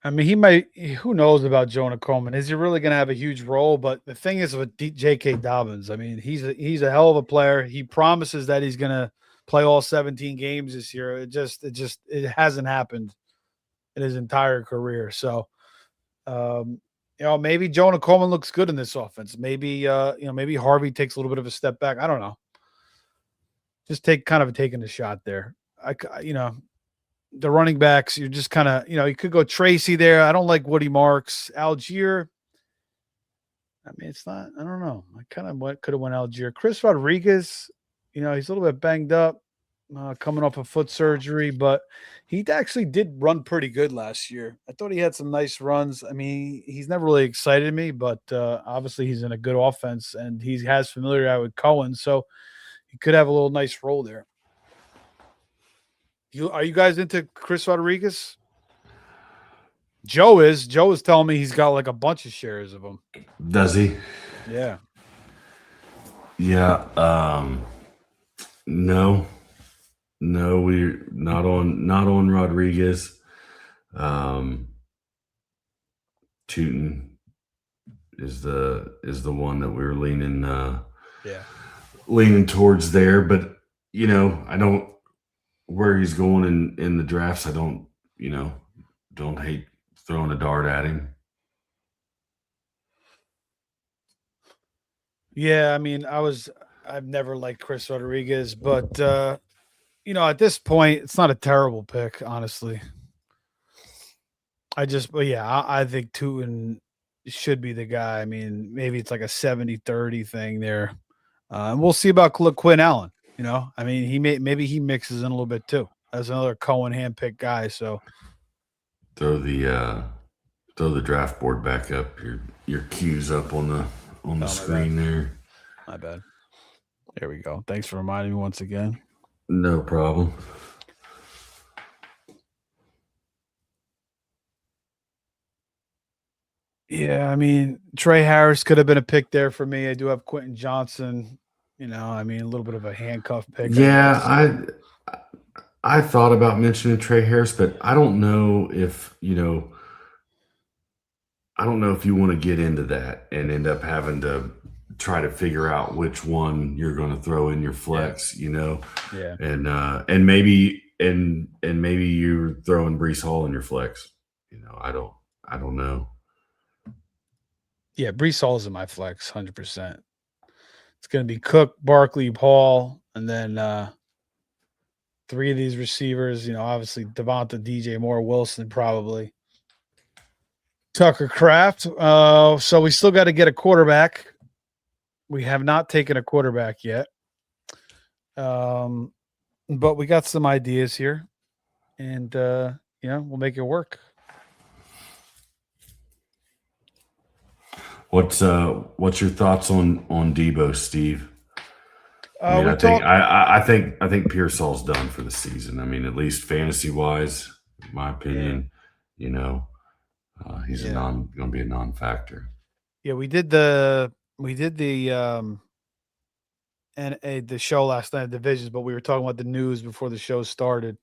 Speaker 1: I mean, he might. Who knows about Jonah Coleman? Is he really going to have a huge role? But the thing is with J.K. Dobbins, I mean, he's a hell of a player. He promises that he's going to play all 17 games this year. It hasn't happened in his entire career. So, maybe Jonah Coleman looks good in this offense. Maybe maybe Harvey takes a little bit of a step back. I don't know. Just taking a shot there. The running backs, you're just kind of, you could go Tracy there. I don't like Woody Marks. Algier, I mean, it's not, I don't know. I kind of could have went Algier. Chris Rodriguez, he's a little bit banged up, coming off of foot surgery, but he actually did run pretty good last year. I thought he had some nice runs. I mean, he's never really excited me, but obviously he's in a good offense and he has familiarity with Cohen, so he could have a little nice role there. Are you guys into Chris Rodriguez? Joe is telling me he's got like a bunch of shares of him.
Speaker 2: Does he?
Speaker 1: Yeah.
Speaker 2: Yeah. No, we're not on Rodriguez. Tootin is the one that we're leaning towards there, but I don't. Where he's going in the drafts, I don't hate throwing a dart at him.
Speaker 1: Yeah, I mean, I've never liked Chris Rodriguez, but at this point, it's not a terrible pick, honestly. I think Tootin should be the guy. I mean, maybe it's like a 70-30 thing there. And we'll see about Quinn Allen. I mean, maybe he mixes in a little bit too. As another Cohen handpicked guy. So
Speaker 2: throw the draft board back up. Your cues up on the screen there.
Speaker 1: My bad. There we go. Thanks for reminding me once again.
Speaker 2: No problem.
Speaker 1: Yeah, I mean, Trey Harris could have been a pick there for me. I do have Quentin Johnson. I mean, a little bit of a handcuff pick.
Speaker 2: Yeah, I thought about mentioning Trey Harris, but I don't know if you want to get into that and end up having to try to figure out which one you're going to throw in your flex. Yeah. And maybe you're throwing Breece Hall in your flex. I don't know.
Speaker 1: Yeah, Breece Hall is in my flex, 100%. It's going to be Cook, Barkley, Hall, and then three of these receivers. Obviously Devonta, DJ Moore, Wilson, probably Tucker Kraft. So we still got to get a quarterback. We have not taken a quarterback yet, but we got some ideas here, and we'll make it work.
Speaker 2: What's your thoughts on Debo, Steve? I think Pearsall's done for the season. I mean, at least fantasy wise, in my opinion, he's going to be a non-factor.
Speaker 1: Yeah, we did the show last night, Divisions, but we were talking about the news before the show started.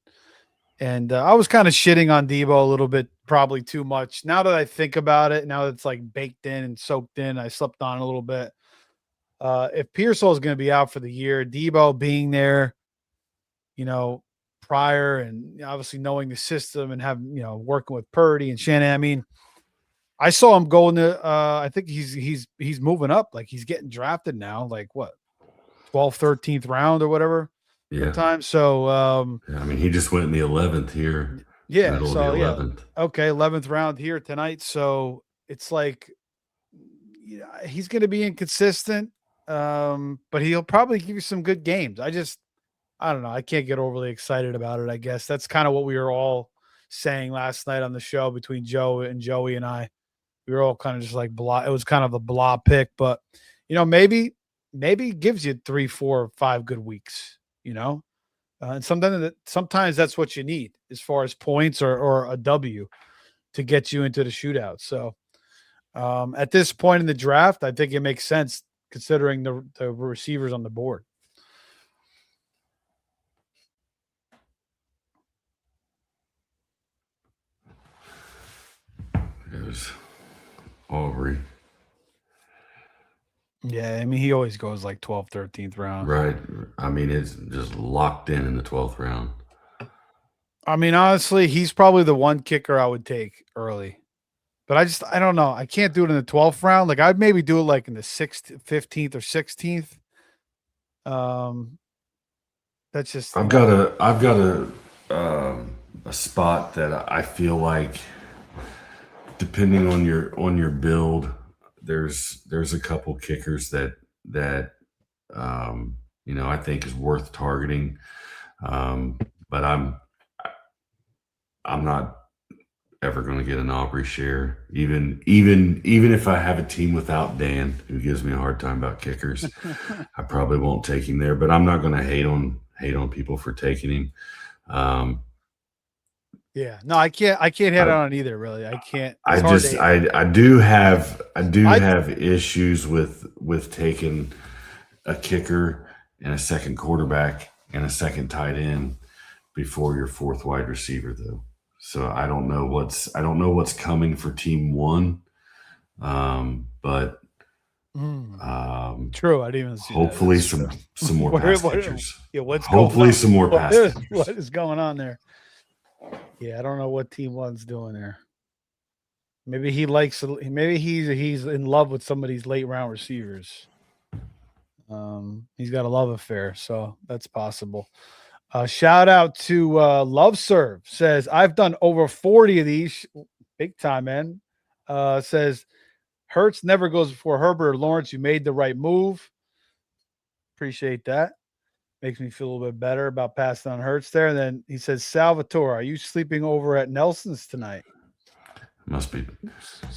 Speaker 1: And I was kind of shitting on Debo a little bit, probably too much. Now that I think about it, now that it's like baked in and soaked in, I slept on a little bit. If Pearsall is going to be out for the year, Debo being there prior, and obviously knowing the system and working with Purdy and Shanahan. I mean, I saw him going to I think he's moving up, like he's getting drafted now, like what, 12th, 13th round or whatever.
Speaker 2: Yeah.
Speaker 1: Time. So
Speaker 2: I mean, he just went in the 11th here.
Speaker 1: Yeah.
Speaker 2: Middle
Speaker 1: So
Speaker 2: of the 11th.
Speaker 1: Okay, 11th round here tonight. So it's like he's going to be inconsistent, but he'll probably give you some good games. I don't know. I can't get overly excited about it. I guess that's kind of what we were all saying last night on the show between Joey and I. We were all kind of just like blah. It was kind of a blah pick, but maybe gives you 3, 4, 5 good weeks. And sometimes that's what you need as far as points or a W to get you into the shootout. So at this point in the draft, I think it makes sense considering the receivers on the board.
Speaker 2: It was Aubrey.
Speaker 1: Yeah, I mean, he always goes like 12th, 13th round.
Speaker 2: Right. I mean, it's just locked in the 12th round.
Speaker 1: I mean, honestly, he's probably the one kicker I would take early. But I don't know. I can't do it in the 12th round. Like, I'd maybe do it like in the 6th, 15th, or 16th. That's just.
Speaker 2: I've got a spot that I feel like, depending on your build, there's a couple kickers that I think is worth targeting. But I'm not ever going to get an Aubrey share, even if I have a team without Dan, who gives me a hard time about kickers. I probably won't take him there, but I'm not going to hate on people for taking him.
Speaker 1: Yeah, no, I can't hit on it either. Really, I can't.
Speaker 2: I do have issues with taking a kicker and a second quarterback and a second tight end before your fourth wide receiver, though. So I don't know what's coming for team one, but
Speaker 1: true. I didn't even see
Speaker 2: hopefully
Speaker 1: that.
Speaker 2: some more pass catchers.
Speaker 1: Yeah,
Speaker 2: hopefully some more pass.
Speaker 1: What is going on there? Yeah, I don't know what team one's doing there. Maybe he's in love with some of these late round receivers. He's got a love affair, so that's possible. Shout out to Love Serve, says I've done over 40 of these, big time, man. Says Hurts never goes before Herbert or Lawrence. You made the right move. Appreciate that. Makes me feel a little bit better about passing on Hurts there. And then he says, Salvatore, are you sleeping over at Nelson's tonight?
Speaker 2: Must be.
Speaker 1: I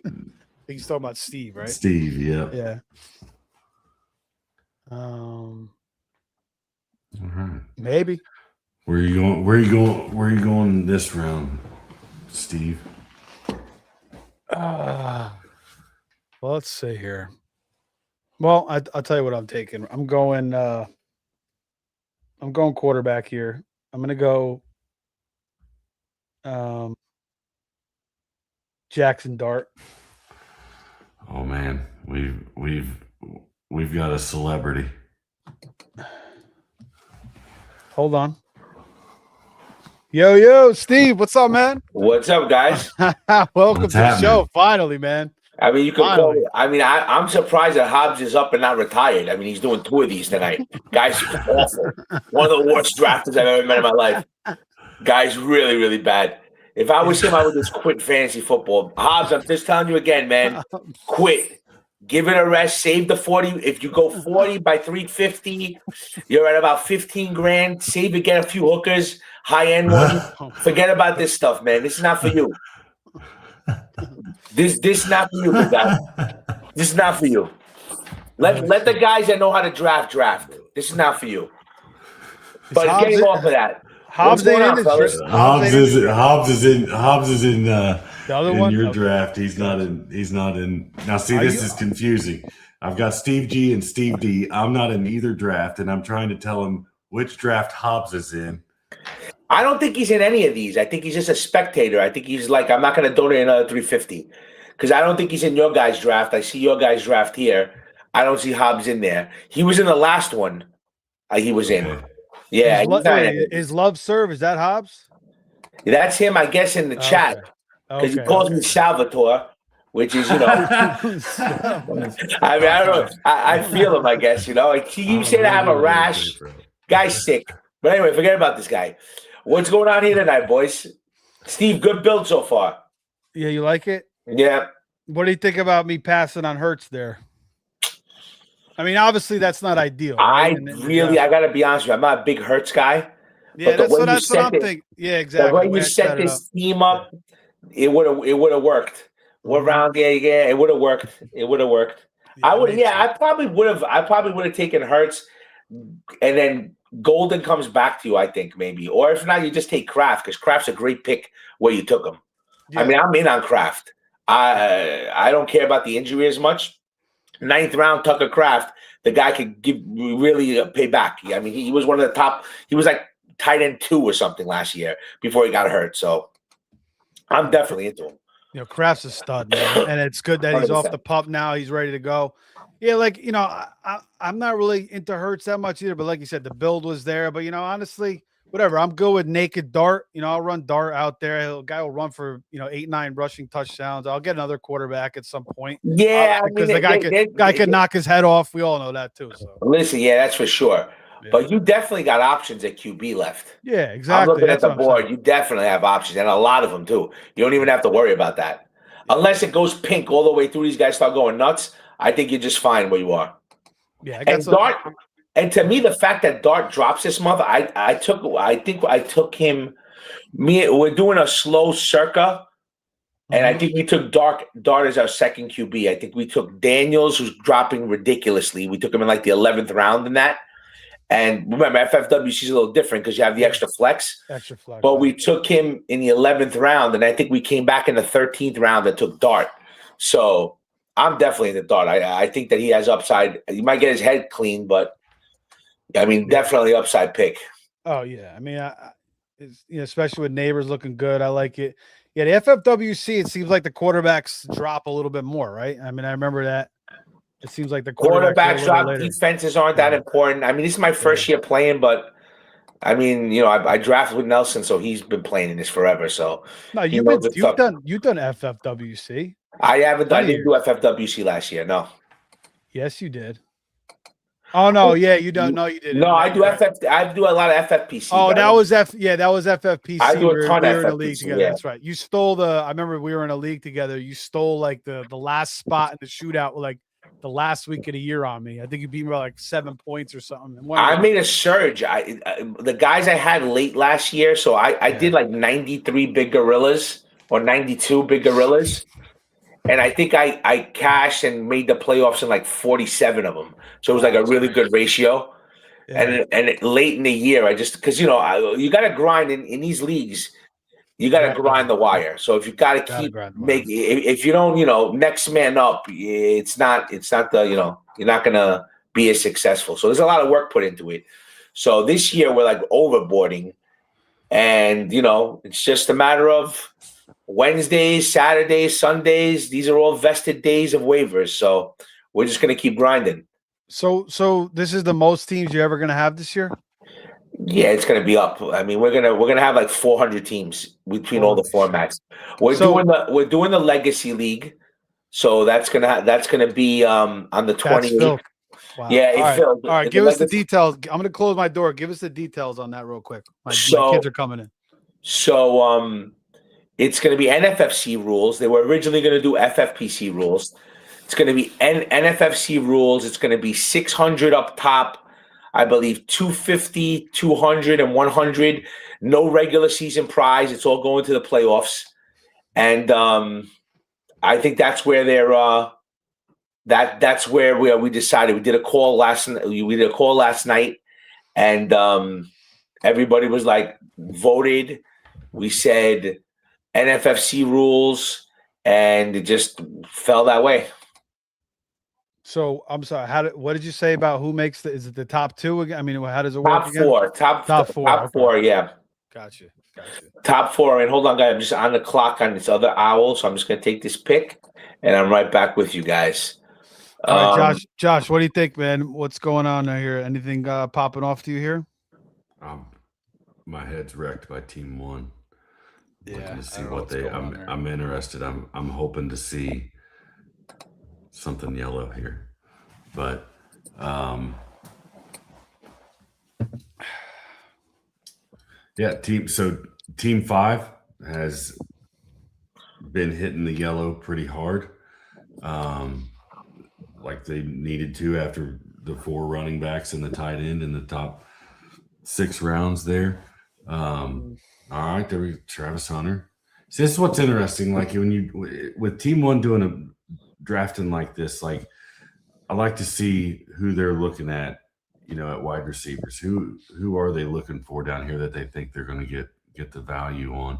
Speaker 1: think he's talking about Steve, right?
Speaker 2: Steve, yeah.
Speaker 1: Yeah. All
Speaker 2: right.
Speaker 1: Maybe.
Speaker 2: Where are you going this round, Steve?
Speaker 1: Well, let's see here. Well, I'll tell you what I'm taking. I'm going quarterback here. I'm going to go Jackson Dart.
Speaker 2: Oh man, we've got a celebrity.
Speaker 1: Hold on. Yo, Steve, what's up, man?
Speaker 3: What's up, guys?
Speaker 1: Welcome to the show. Finally, man.
Speaker 3: I mean, you can call it. I mean, I'm surprised that Hobbs is up and not retired. I mean, he's doing 2 of these tonight. Guy's awful. One of the worst drafters I've ever met in my life. Guy's really, really bad. If I was him, I would just quit fantasy football. Hobbs, I'm just telling you again, man. Quit. Give it a rest. Save the 40. If you go 40 by 350, you're at about 15 grand. Save it, get a few hookers, high-end one. Forget about this stuff, man. This is not for you. This is not for you, big guy. This is not for you. Let the guys that know how to draft. This is not for you. But getting off of that.
Speaker 1: Hobbs ain't in this.
Speaker 2: Hobbs is in
Speaker 1: the other one?
Speaker 2: Your draft. He's not in. Now see, this is confusing. I've got Steve G and Steve D. I'm not in either draft, and I'm trying to tell him which draft Hobbs is in.
Speaker 3: I don't think he's in any of these. I think he's just a spectator. I think he's like, I'm not going to donate another 350 because I don't think he's in your guys' draft. I see your guys' draft here. I don't see Hobbs in there. He was in the last one. He was in. Yeah,
Speaker 1: Is Love Serve, is that Hobbs?
Speaker 3: that's him, I guess, in the chat. Because he calls me Salvatore, which is, I mean, I don't know. I feel him, I guess, Like, he keeps saying I have a rash. Guy's sick. But anyway, forget about this guy. What's going on here tonight, boys? Steve, good build so far.
Speaker 1: Yeah, you like it?
Speaker 3: Yeah.
Speaker 1: What do you think about me passing on Hurts there? I mean, obviously that's not ideal. Right?
Speaker 3: I got to be honest with you. I'm not a big Hurts guy.
Speaker 1: Yeah, that's what I'm thinking. Yeah, exactly.
Speaker 3: The way you set this team up, it would have worked. What round? Yeah, it would have worked. It would have worked. I probably would have taken Hurts, and then Golden comes back to you, I think, maybe. Or if not, you just take Kraft, because Kraft's a great pick where you took him. Yeah. I mean, I'm in on Kraft. I don't care about the injury as much. 9th round, Tucker Kraft, the guy could really pay back. I mean, he was one of the top. He was like tight end 2 or something last year before he got hurt. So I'm definitely into him.
Speaker 1: Kraft's a stud, man. And it's good that he's 100%. Off the pup now. He's ready to go. Yeah, I'm not really into Hurts that much either, but like you said, the build was there. But, honestly, whatever. I'm good with naked Dart. I'll run Dart out there. The guy will run for, 8-9 rushing touchdowns. I'll get another quarterback at some point.
Speaker 3: Yeah.
Speaker 1: Because the guy could knock his head off. We all know that too. So
Speaker 3: listen, yeah, that's for sure. Yeah. But you definitely got options at QB left.
Speaker 1: Yeah, exactly.
Speaker 3: I'm looking at the board. You definitely have options, and a lot of them too. You don't even have to worry about that. Yeah. Unless it goes pink all the way through, these guys start going nuts. I think you're just fine where you are.
Speaker 1: Yeah,
Speaker 3: Dart. And to me, the fact that Dart drops this month, I think I took him. We're doing a slow circa, and I think we took Dart as our second QB. I think we took Daniels, who's dropping ridiculously. We took him in like the 11th round in that. And remember, FFWC is a little different because you have the extra flex. But we took him in the 11th round, and I think we came back in the 13th round and took Dart. So I'm definitely in the Dart. I think that he has upside. He might get his head clean, but I mean, definitely upside pick.
Speaker 1: Oh yeah, I mean, especially with Neighbors looking good, I like it. Yeah, the FFWC, it seems like the quarterbacks drop a little bit more, right? I mean, I remember that. It seems like the
Speaker 3: quarterbacks drop. Defenses aren't that important. I mean, this is my first year playing, but I mean, I drafted with Nelson, so he's been playing in this forever. So
Speaker 1: no, you've done FFWC.
Speaker 3: I haven't. I didn't do FFWC last year. No.
Speaker 1: Yes, you did. Oh no, yeah, you don't know you didn't.
Speaker 3: No, I do I do a lot of FFPC.
Speaker 1: Oh, that was FFPC.
Speaker 3: I do a ton of FFPC.
Speaker 1: We were in a league together. Yeah. That's right. You stole I remember we were in a league together. You stole like the last spot in the shootout, like the last week of the year on me. I think you beat me by like 7 points or something.
Speaker 3: I made a surge. The guys I had late last year, so I did like 93 big gorillas or 92 big gorillas. And I think I cashed and made the playoffs in like 47 of them. So it was like a really good ratio. Yeah. And late in the year, I just, because, you got to grind in these leagues. You got to grind the wire. So if you got to keep making, if you don't, next man up, it's not the, you're not going to be as successful. So there's a lot of work put into it. So this year we're like overboarding, and, it's just a matter of Wednesdays, Saturdays, Sundays. These are all vested days of waivers. So we're just going to keep grinding.
Speaker 1: So this is the most teams you're ever going to have this year?
Speaker 3: Yeah, it's going to be up. I mean, we're gonna have like 400 teams between all the formats. We're doing the Legacy League, so that's gonna be on the 28th.
Speaker 1: Wow.
Speaker 3: Yeah,
Speaker 1: filled. All right, give us the details. I'm going to close my door. Give us the details on that real quick. My kids are coming in.
Speaker 3: So it's going to be NFFC rules. They were originally going to do FFPC rules. It's going to be NFFC rules. It's going to be 600 up top. I believe 250, 200, and 100. No regular season prize. It's all going to the playoffs. And I think that's where they're that's where we decided. We did a call last night, and everybody was like voted. We said NFFC rules, and it just fell that way.
Speaker 1: So I'm sorry. What did you say about who makes is it the top two again? I mean, how does it work?
Speaker 3: Top four. Yeah.
Speaker 1: Gotcha.
Speaker 3: Top four. And hold on, guys. I'm just on the clock on this other owl, so I'm just gonna take this pick, and I'm right back with you guys.
Speaker 1: All right, Josh, what do you think, man? What's going on here? Anything popping off to you here?
Speaker 2: My head's wrecked by Team 1. Looking to see
Speaker 1: I don't know
Speaker 2: what
Speaker 1: what's
Speaker 2: they.
Speaker 1: going on there.
Speaker 2: I'm interested. I'm hoping to see something yellow here, but yeah. Team 5 has been hitting the yellow pretty hard, like they needed to after the 4 running backs and the tight end in the top 6 rounds there. All right, there we go. Travis Hunter. See, this is what's interesting. Like when you with Team 1 doing a drafting like this, like I like to see who they're looking at, at wide receivers. Who are they looking for down here that they think they're going to get the value on?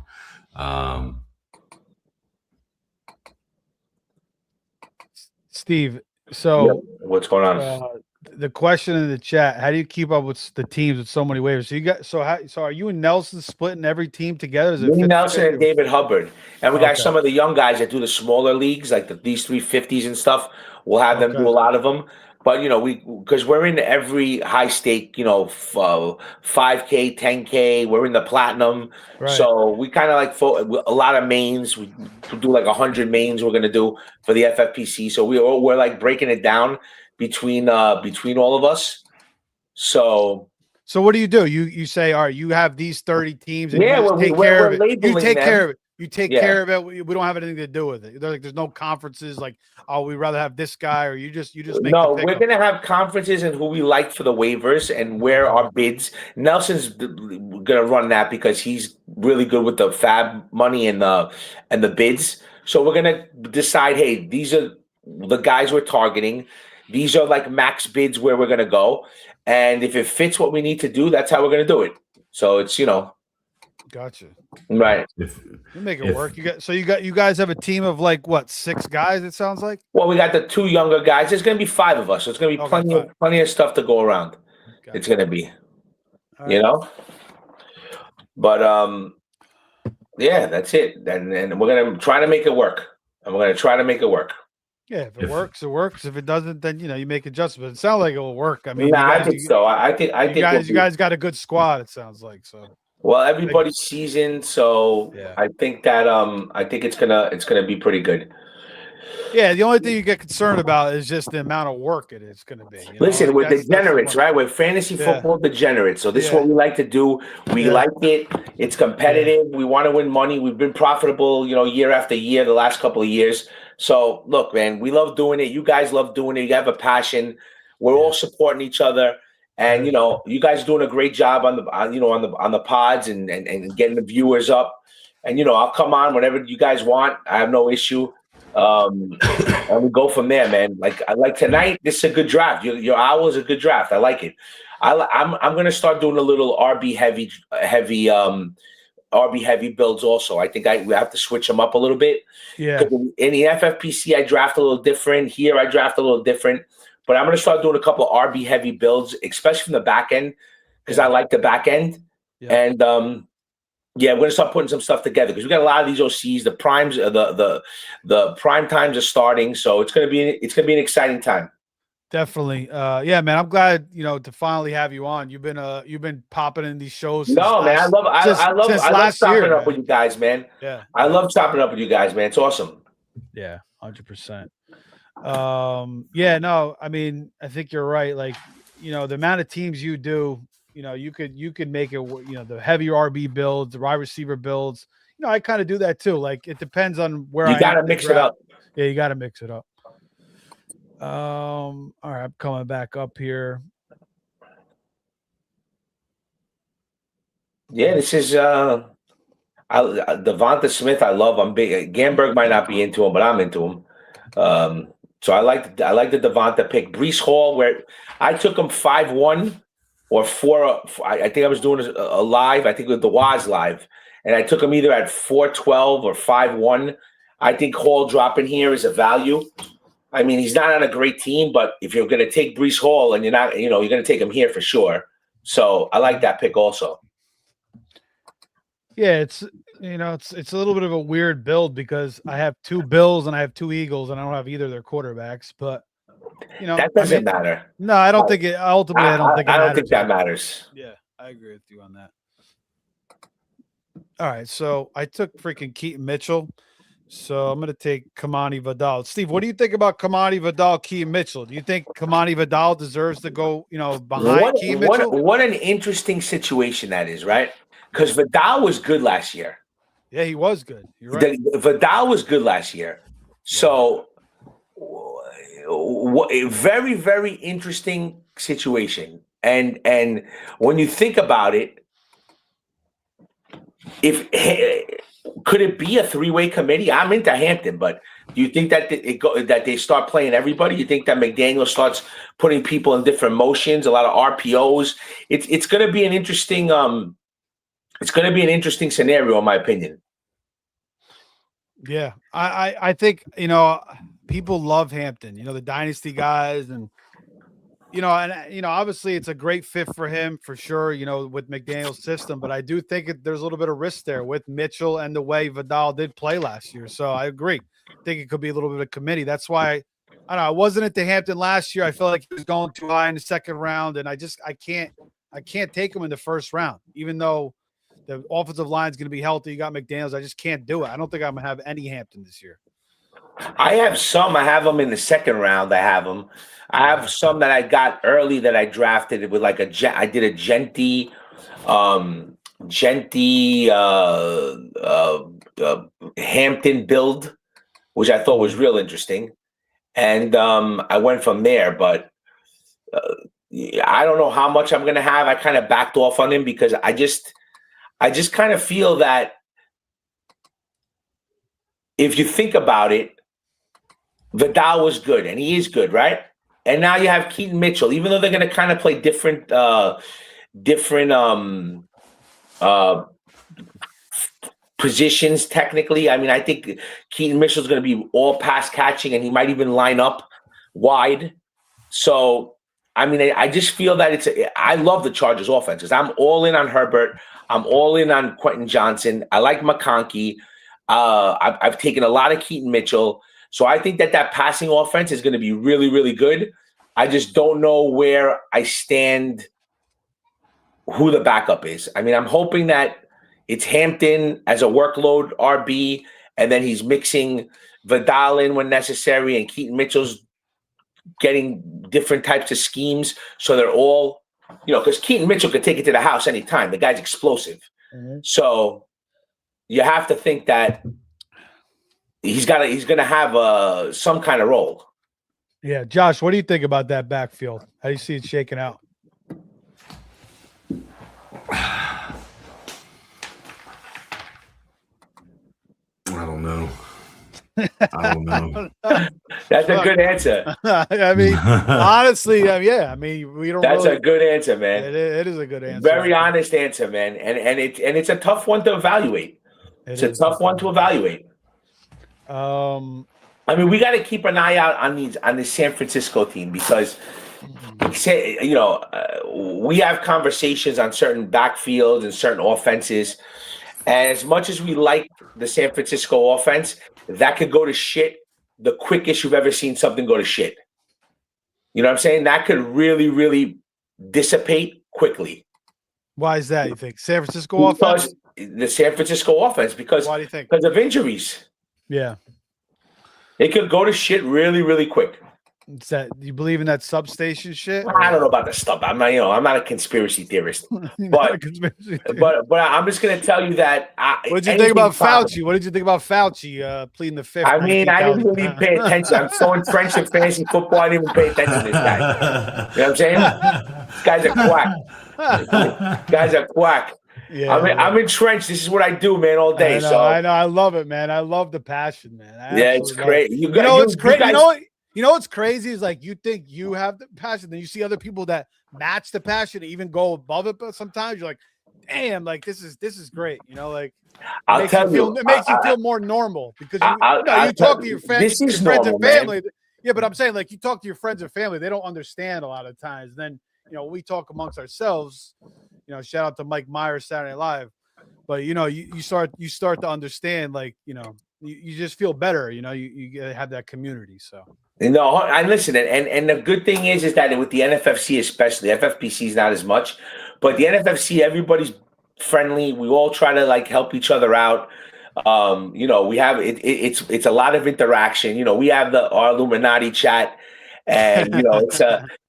Speaker 1: Steve, so
Speaker 3: what's going on?
Speaker 1: The question in the chat: how do you keep up with the teams with so many waivers? So you got so are you and Nelson splitting every team together? Is it
Speaker 3: Me, Nelson, and David Hubbard, and we got some of the young guys that do the smaller leagues, like these 350s and stuff. We'll have them do a lot of them. But because we're in every high stake, 5K, 10K. We're in the platinum, so we kind of like a lot of mains. We do like 100 mains. We're gonna do for the FFPC. So we're like breaking it down between all of us. So
Speaker 1: what do? You say, all right, you have these 30 teams, and
Speaker 3: yeah,
Speaker 1: you take care of it. You take care of it. You take care of it. We don't have anything to do with it. There's no conferences like, oh, we'd rather have this guy, or you just make.
Speaker 3: No, we're gonna have conferences and who we like for the waivers and where our bids. Nelson's gonna run that because he's really good with the fab money and the bids. So we're gonna decide, hey, these are the guys we're targeting. These are like max bids where we're gonna go, and if it fits what we need to do, that's how we're gonna do it. So it's
Speaker 1: Gotcha.
Speaker 3: Right.
Speaker 1: You make it work. You guys have a team of like what, 6 guys? It sounds like.
Speaker 3: Well, we got the 2 younger guys. There's gonna be 5 of us, so it's gonna be plenty of stuff to go around. Gotcha. It's gonna be, But yeah, that's it. And we're gonna try to make it work.
Speaker 1: Yeah, if it works, it works. If it doesn't, then you make adjustments. It sounds like it will work. I mean,
Speaker 3: I think so. I think
Speaker 1: you guys got a good squad. It sounds like so.
Speaker 3: Well, everybody's seasoned, so yeah. I think that it's gonna be pretty good.
Speaker 1: Yeah, the only thing you get concerned about is just the amount of work it is going to be.
Speaker 3: Listen, we're degenerates, right? We're fantasy football degenerates. So this is what we like to do. We like it. It's competitive. We want to win money. We've been profitable, year after year, the last couple of years. So look, man, we love doing it. You guys love doing it. You have a passion. We're all supporting each other. And you guys are doing a great job on the pods and getting the viewers up. And I'll come on whenever you guys want. I have no issue. And we go from there, man. Like tonight, this is a good draft. Your hour is a good draft. I like it. I'm gonna start doing a little RB heavy builds also. I think we have to switch them up a little bit.
Speaker 1: Yeah.
Speaker 3: In the FFPC, I draft a little different. Here, I draft a little different. But I'm gonna start doing a couple of RB heavy builds, especially from the back end, because I like the back end. Yeah. And yeah, we're gonna start putting some stuff together because we got a lot of these OCs. The primes, the prime times are starting, so it's gonna be an exciting time.
Speaker 1: Definitely, yeah, man. I'm glad to finally have you on. You've been popping in these shows.
Speaker 3: No, man, I love chopping up with you guys, man.
Speaker 1: Yeah,
Speaker 3: I love chopping up with you guys, man. It's awesome.
Speaker 1: Yeah, 100%. Yeah, no, I mean, I think you're right. Like, the amount of teams you do. You could make it, the heavier RB builds, the wide receiver builds. I kind of do that too. Like, it depends on where
Speaker 3: you got to mix it up.
Speaker 1: Yeah, you got to mix it up. All right, I'm coming back up here.
Speaker 3: Yeah, this is Devonta Smith. I love. I'm big. Gamberg might not be into him, but I'm into him. So I like the Devonta pick. Breece Hall, where I took him 5-1. Or 4, I think I was doing a live. I think it was the Waz live, and I took him either at 4-12 or 5-1. I think Hall dropping here is a value. I mean, he's not on a great team, but if you're going to take Breece Hall and you're not, you're going to take him here for sure. So I like that pick also.
Speaker 1: Yeah, it's a little bit of a weird build because I have 2 Bills and I have 2 Eagles, and I don't have either of their quarterbacks, but.
Speaker 3: That doesn't matter.
Speaker 1: No, I don't think it. Ultimately, I don't think.
Speaker 3: I don't think that matters.
Speaker 1: Yeah, I agree with you on that. All right, so I took freaking Keaton Mitchell. So I'm going to take Kamani Vidal. Steve, what do you think about Kamani Vidal, Keaton Mitchell? Do you think Kamani Vidal deserves to go, behind Keaton Mitchell?
Speaker 3: What an interesting situation that is, right? Because Vidal was good last year.
Speaker 1: Yeah, he was good. You're right.
Speaker 3: Vidal was good last year. So a very, very interesting situation. And when you think about it, could it be a three-way committee? I'm into Hampton, but do you think that that they start playing everybody? You think that McDaniel starts putting people in different motions, a lot of RPOs? It's going to be an interesting scenario, in my opinion.
Speaker 1: Yeah, I think people love Hampton. The dynasty guys, and obviously it's a great fit for him for sure. With McDaniel's system, but I do think there's a little bit of risk there with Mitchell and the way Vidal did play last year. So I agree. I think it could be a little bit of committee. That's why I don't know. I wasn't at the Hampton last year. I felt like he was going too high in the second round, and I can't take him in the first round, even though the offensive line is going to be healthy. You got McDaniels. I just can't do it. I don't think I'm going to have any Hampton this year.
Speaker 3: I have some. I have them in the second round. I have them. I have some that I got early that I drafted with like I did a Genty Hampton build, which I thought was real interesting. And I went from there, but I don't know how much I'm going to have. I kind of backed off on him because I just kind of feel that if you think about it, Vidal was good, and he is good, right? And now you have Keaton Mitchell, even though they're going to kind of play different positions technically. I mean, I think Keaton Mitchell is going to be all pass catching, and he might even line up wide. So, I mean, I just feel that I love the Chargers offense because I'm all in on Herbert. I'm all in on Quentin Johnson. I like McConkey. I've taken a lot of Keaton Mitchell. So I think that passing offense is going to be really, really good. I just don't know where I stand, who the backup is. I mean, I'm hoping that it's Hampton as a workload RB, and then he's mixing Vidal in when necessary, and Keaton Mitchell's getting different types of schemes. So they're all, because Keaton Mitchell could take it to the house anytime. The guy's explosive. Mm-hmm. So you have to think that he's going to have some kind of role.
Speaker 1: Yeah, Josh, what do you think about that backfield? How do you see it shaking out?
Speaker 2: I don't know.
Speaker 3: That's a good answer.
Speaker 1: I mean, honestly, yeah. I mean, we don't.
Speaker 3: That's a good answer, man.
Speaker 1: It is a good answer.
Speaker 3: Very honest answer, man. And it's a tough one to evaluate. It's a tough one to evaluate. I mean, we got to keep an eye out on the San Francisco team because, we have conversations on certain backfields and certain offenses. And as much as we like the San Francisco offense, that could go to shit the quickest you've ever seen something go to shit. You know what I'm saying? That could really, really dissipate quickly.
Speaker 1: Why is that, you think? San Francisco offense?
Speaker 3: The San Francisco offense, because
Speaker 1: why do you think?
Speaker 3: Because of injuries.
Speaker 1: Yeah.
Speaker 3: It could go to shit really, really quick.
Speaker 1: Is that, you believe in that substation shit?
Speaker 3: I don't know about the stuff. I'm not a conspiracy theorist. But I'm just gonna tell you that.
Speaker 1: What did you think about Fauci? What did you think about Fauci pleading the fifth?
Speaker 3: I mean, I didn't really pay attention. I'm so entrenched in fantasy football, I didn't even pay attention to this guy. You know what I'm saying? This guy's a quack. Guy's a quack. Yeah, I'm entrenched. This is what I do, man, all day.
Speaker 1: I know. I love it, man. I love the passion, man.
Speaker 3: It's great.
Speaker 1: It's crazy. You know what's crazy is like you think you have the passion, then you see other people that match the passion, even go above it. But sometimes you're like, damn, like this is great. Like it makes you feel more normal because you talk to your friends and family. Man. Yeah, but I'm saying like you talk to your friends and family, they don't understand a lot of times. Then we talk amongst ourselves. Shout out to Mike Myers, Saturday Night Live. But you start to understand, like you just feel better. You have that community. So
Speaker 3: No, I listen, and the good thing is that with the NFFC especially, FFPC is not as much, but the NFFC, everybody's friendly. We all try to like help each other out. We have it's a lot of interaction. We have our Illuminati chat, and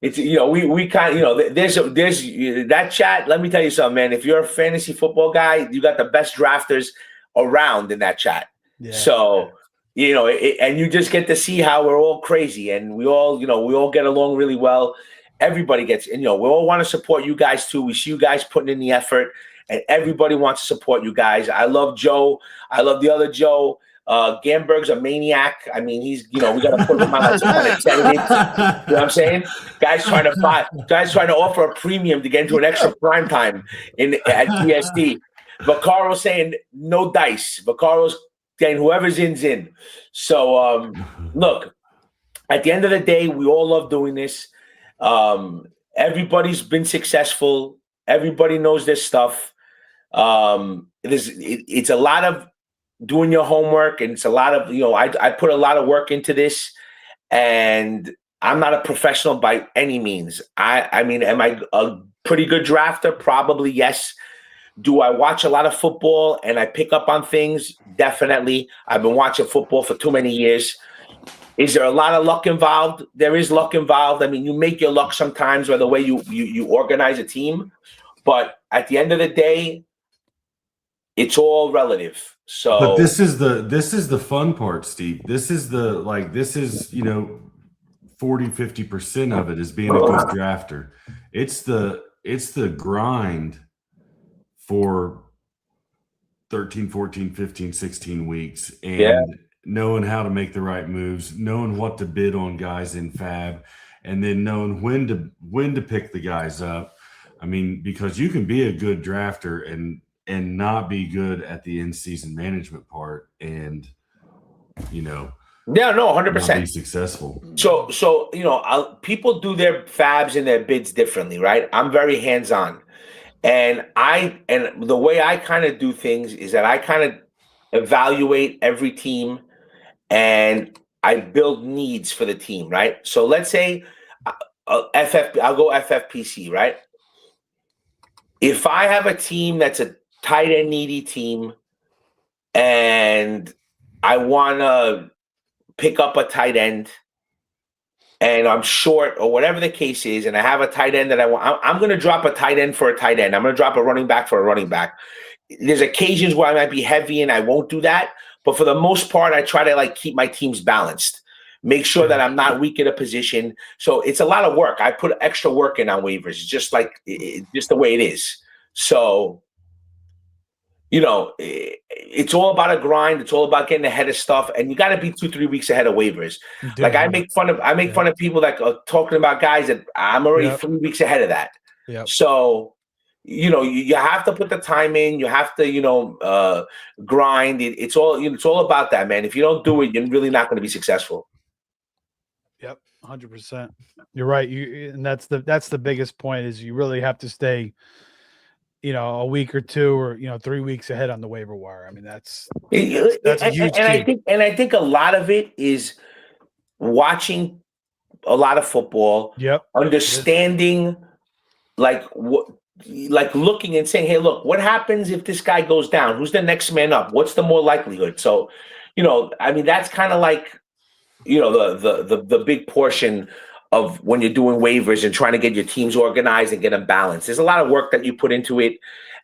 Speaker 3: we kind of there's that chat. Let me tell you something, man. If you're a fantasy football guy, you got the best drafters around in that chat.
Speaker 1: Yeah.
Speaker 3: So. And you just get to see how we're all crazy, and we all get along really well. Everybody gets, we all want to support you guys too. We see you guys putting in the effort, and everybody wants to support you guys. I love Joe. I love the other Joe. Gamberg's a maniac. I mean, he's, we got to put him on like some kind of attendance. You know what I'm saying? Guys trying to offer a premium to get into an extra prime time at GSD. Vaccaro's saying no dice. Vaccaro's saying whoever's in's in. So, look, at the end of the day, we all love doing this. Everybody's been successful. Everybody knows their stuff. It's a lot of doing your homework, and it's a lot of, I put a lot of work into this, and I'm not a professional by any means. I mean, am I a pretty good drafter? Probably, yes. Do I watch a lot of football and I pick up on things? Definitely. I've been watching football for too many years. Is there a lot of luck involved? There is luck involved. I mean, you make your luck sometimes by the way you organize a team. But at the end of the day, it's all relative. So
Speaker 2: but this is the fun part, Steve. This is 40-50% of it is being a good drafter. It's the grind for 13, 14, 15, 16 weeks, and knowing how to make the right moves, knowing what to bid on guys in Fab, and then knowing when to pick the guys up. I mean, because you can be a good drafter and not be good at the in-season management part, and
Speaker 3: yeah, no, 100%
Speaker 2: be successful.
Speaker 3: So people do their Fabs and their bids differently, right? I'm very hands-on. And the way I kind of do things is that I kind of evaluate every team and I build needs for the team, right? So let's say I'll go FFPC, right? If I have a team that's a tight end needy team and I want to pick up a tight end, and I'm short or whatever the case is, and I have a tight end that I want, I'm going to drop a tight end for a tight end. I'm going to drop a running back for a running back. There's occasions where I might be heavy and I won't do that. But for the most part, I try to keep my teams balanced, make sure that I'm not weak in a position. So it's a lot of work. I put extra work in on waivers, just the way it is. So, it's all about a grind. It's all about getting ahead of stuff, and you got to be 2-3 weeks ahead of waivers. Like I make fun of people that are talking about guys that I'm already 3 weeks ahead of that.
Speaker 1: Yep.
Speaker 3: So, you have to put the time in. You have to, grind. It's all about that, man. If you don't do it, you're really not going to be successful.
Speaker 1: Yep, 100%. You're right. And that's the biggest point is you really have to stay, a week or two or 3 weeks ahead on the waiver wire. I mean, that's a huge key.
Speaker 3: I think a lot of it is watching a lot of football.
Speaker 1: Yep.
Speaker 3: Understanding, looking and saying, hey, look, what happens if this guy goes down? Who's the next man up? What's the more likelihood? So, I mean, that's kind of the big portion of when you're doing waivers and trying to get your teams organized and get them balanced. There's a lot of work that you put into it,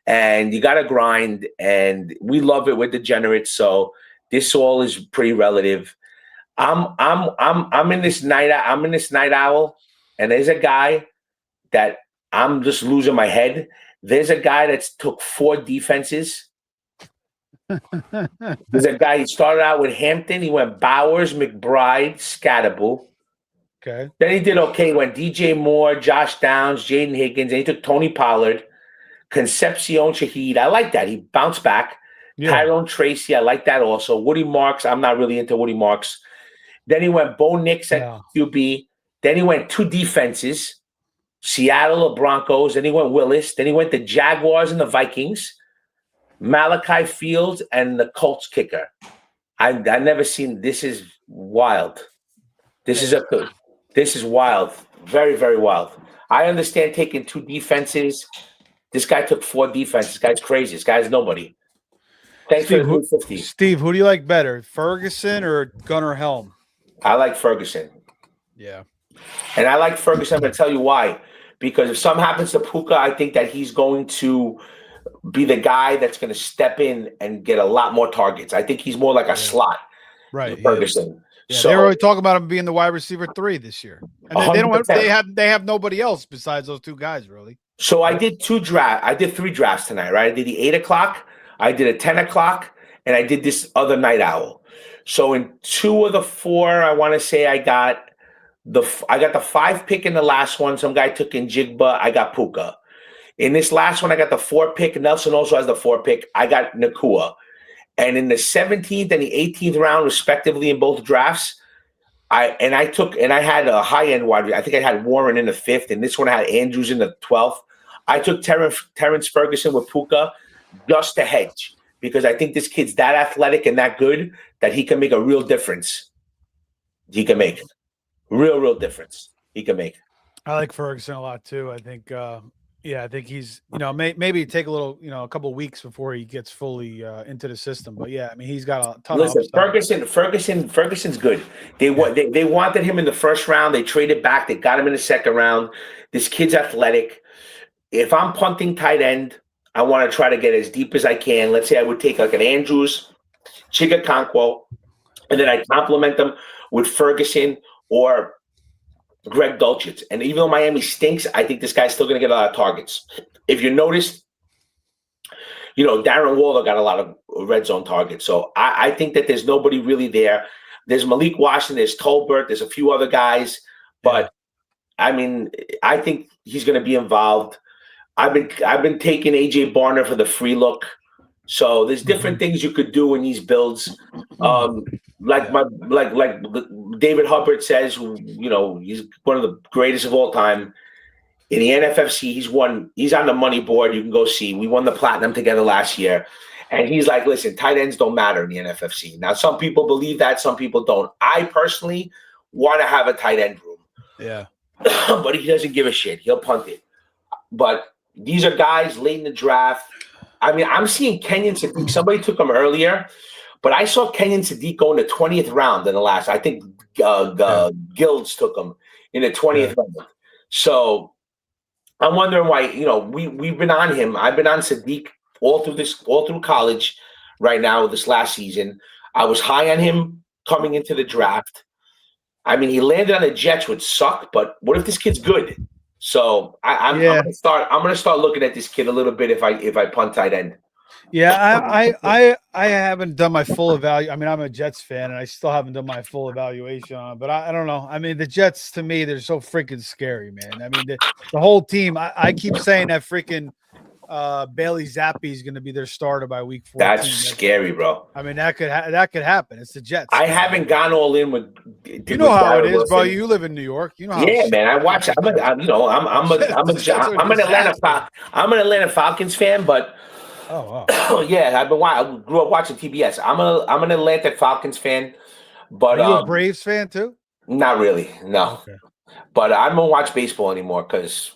Speaker 3: and you got to grind. And we love it with degenerates, so this all is pretty relative. I'm in this night owl, and there's a guy that I'm just losing my head. There's a guy that's took 4 defenses. There's a guy, he started out with Hampton. He went Bowers, McBride, Scatterbull.
Speaker 1: Okay.
Speaker 3: Then he did okay. He went DJ Moore, Josh Downs, Jaden Higgins, and he took Tony Pollard, Concepcion Shaheed. I like that. He bounced back. Yeah. Tyrone Tracy, I like that also. Woody Marks, I'm not really into Woody Marks. Then he went Bo Nix at QB. Then he went 2 defenses, Seattle or Broncos. Then he went Willis. Then he went the Jaguars and the Vikings, Malachi Fields, and the Colts kicker. I've never seen this. Is wild. This is wild. Very, very wild. I understand taking 2 defenses. This guy took 4 defenses. This guy's crazy. This guy's nobody. Thanks for the 350.
Speaker 1: Steve, who do you like better, Ferguson or Gunnar Helm?
Speaker 3: I like Ferguson.
Speaker 1: Yeah.
Speaker 3: And I like Ferguson. I'm going to tell you why. Because if something happens to Puka, I think that he's going to be the guy that's going to step in and get a lot more targets. I think he's more like a slot.
Speaker 1: Right.
Speaker 3: Ferguson.
Speaker 1: Yeah,
Speaker 3: so,
Speaker 1: they were already talking about him being the wide receiver 3 this year. And they don't. They have nobody else besides those 2 guys, really.
Speaker 3: So I did 3 drafts tonight, right? I did the 8 o'clock, I did a 10 o'clock, and I did this other night owl. So in 2 of the 4, I want to say I got the 5 pick in the last one. Some guy took in Jigba. I got Puka. In this last one, I got the 4 pick. Nelson also has the 4 pick. I got Nakua. And in the 17th and the 18th round, respectively, in both drafts, I had a high end wide. I think I had Warren in the 5th, and this one I had Andrews in the 12th. I took Terrence Ferguson with Puka just to hedge because I think this kid's that athletic and that good that he can make a real difference. He can make real difference. He can make.
Speaker 1: I like Ferguson a lot too. I think. I think he's, maybe take a little, a couple of weeks before he gets fully into the system. But yeah, I mean, he's got a ton of upside.
Speaker 3: Ferguson's good. They wanted him in the first round. They traded back. They got him in the second round. This kid's athletic. If I'm punting tight end, I want to try to get as deep as I can. Let's say I would take like an Andrews, Chigakonkwo, and then I complement them with Ferguson or Greg Dulcich. And even though Miami stinks, I think this guy's still going to get a lot of targets. If you notice, Darren Waller got a lot of red zone targets. So I think that there's nobody really there. There's Malik Washington, there's Tolbert, there's a few other guys. But, I mean, I think he's going to be involved. I've been taking A.J. Barner for the free look. So there's different things you could do in these builds. Like David Hubbard says, he's one of the greatest of all time. In the NFFC, he's on the money board. You can go see. We won the platinum together last year. And he's like, listen, tight ends don't matter in the NFFC. Now, some people believe that, some people don't. I personally want to have a tight end room.
Speaker 1: Yeah.
Speaker 3: But he doesn't give a shit. He'll punt it. But these are guys late in the draft. I mean, I'm seeing Kenyon Sadiq. Somebody took him earlier, but I saw Kenyon Sadiq go in the 20th round in the last. I think Guilds took him in the 20th round. So I'm wondering why. We've been on him. I've been on Sadiq all through college. Right now, this last season, I was high on him coming into the draft. I mean, he landed on the Jets, which sucked. But what if this kid's good? So I'm gonna start looking at this kid a little bit if I punt tight end.
Speaker 1: Yeah, I haven't done my full evaluation. I mean, I'm a Jets fan, and I still haven't done my full evaluation on it. But I don't know. I mean, the Jets to me, they're so freaking scary, man. I mean, the whole team. I keep saying that freaking Bailey Zappi is going to be their starter by week 14.
Speaker 3: That's scary, bro.
Speaker 1: I mean, that could happen. It's the Jets.
Speaker 3: I haven't gone all in with.
Speaker 1: You know how it is, bro. You live in New York. You know how.
Speaker 3: Yeah, man. I watch. I'm an Atlanta Falcons fan, but.
Speaker 1: Oh,
Speaker 3: wow. Yeah, I grew up watching TBS. I'm an Atlanta Falcons fan, but
Speaker 1: are you a Braves fan too?
Speaker 3: Not really, no. Okay. But I don't watch baseball anymore because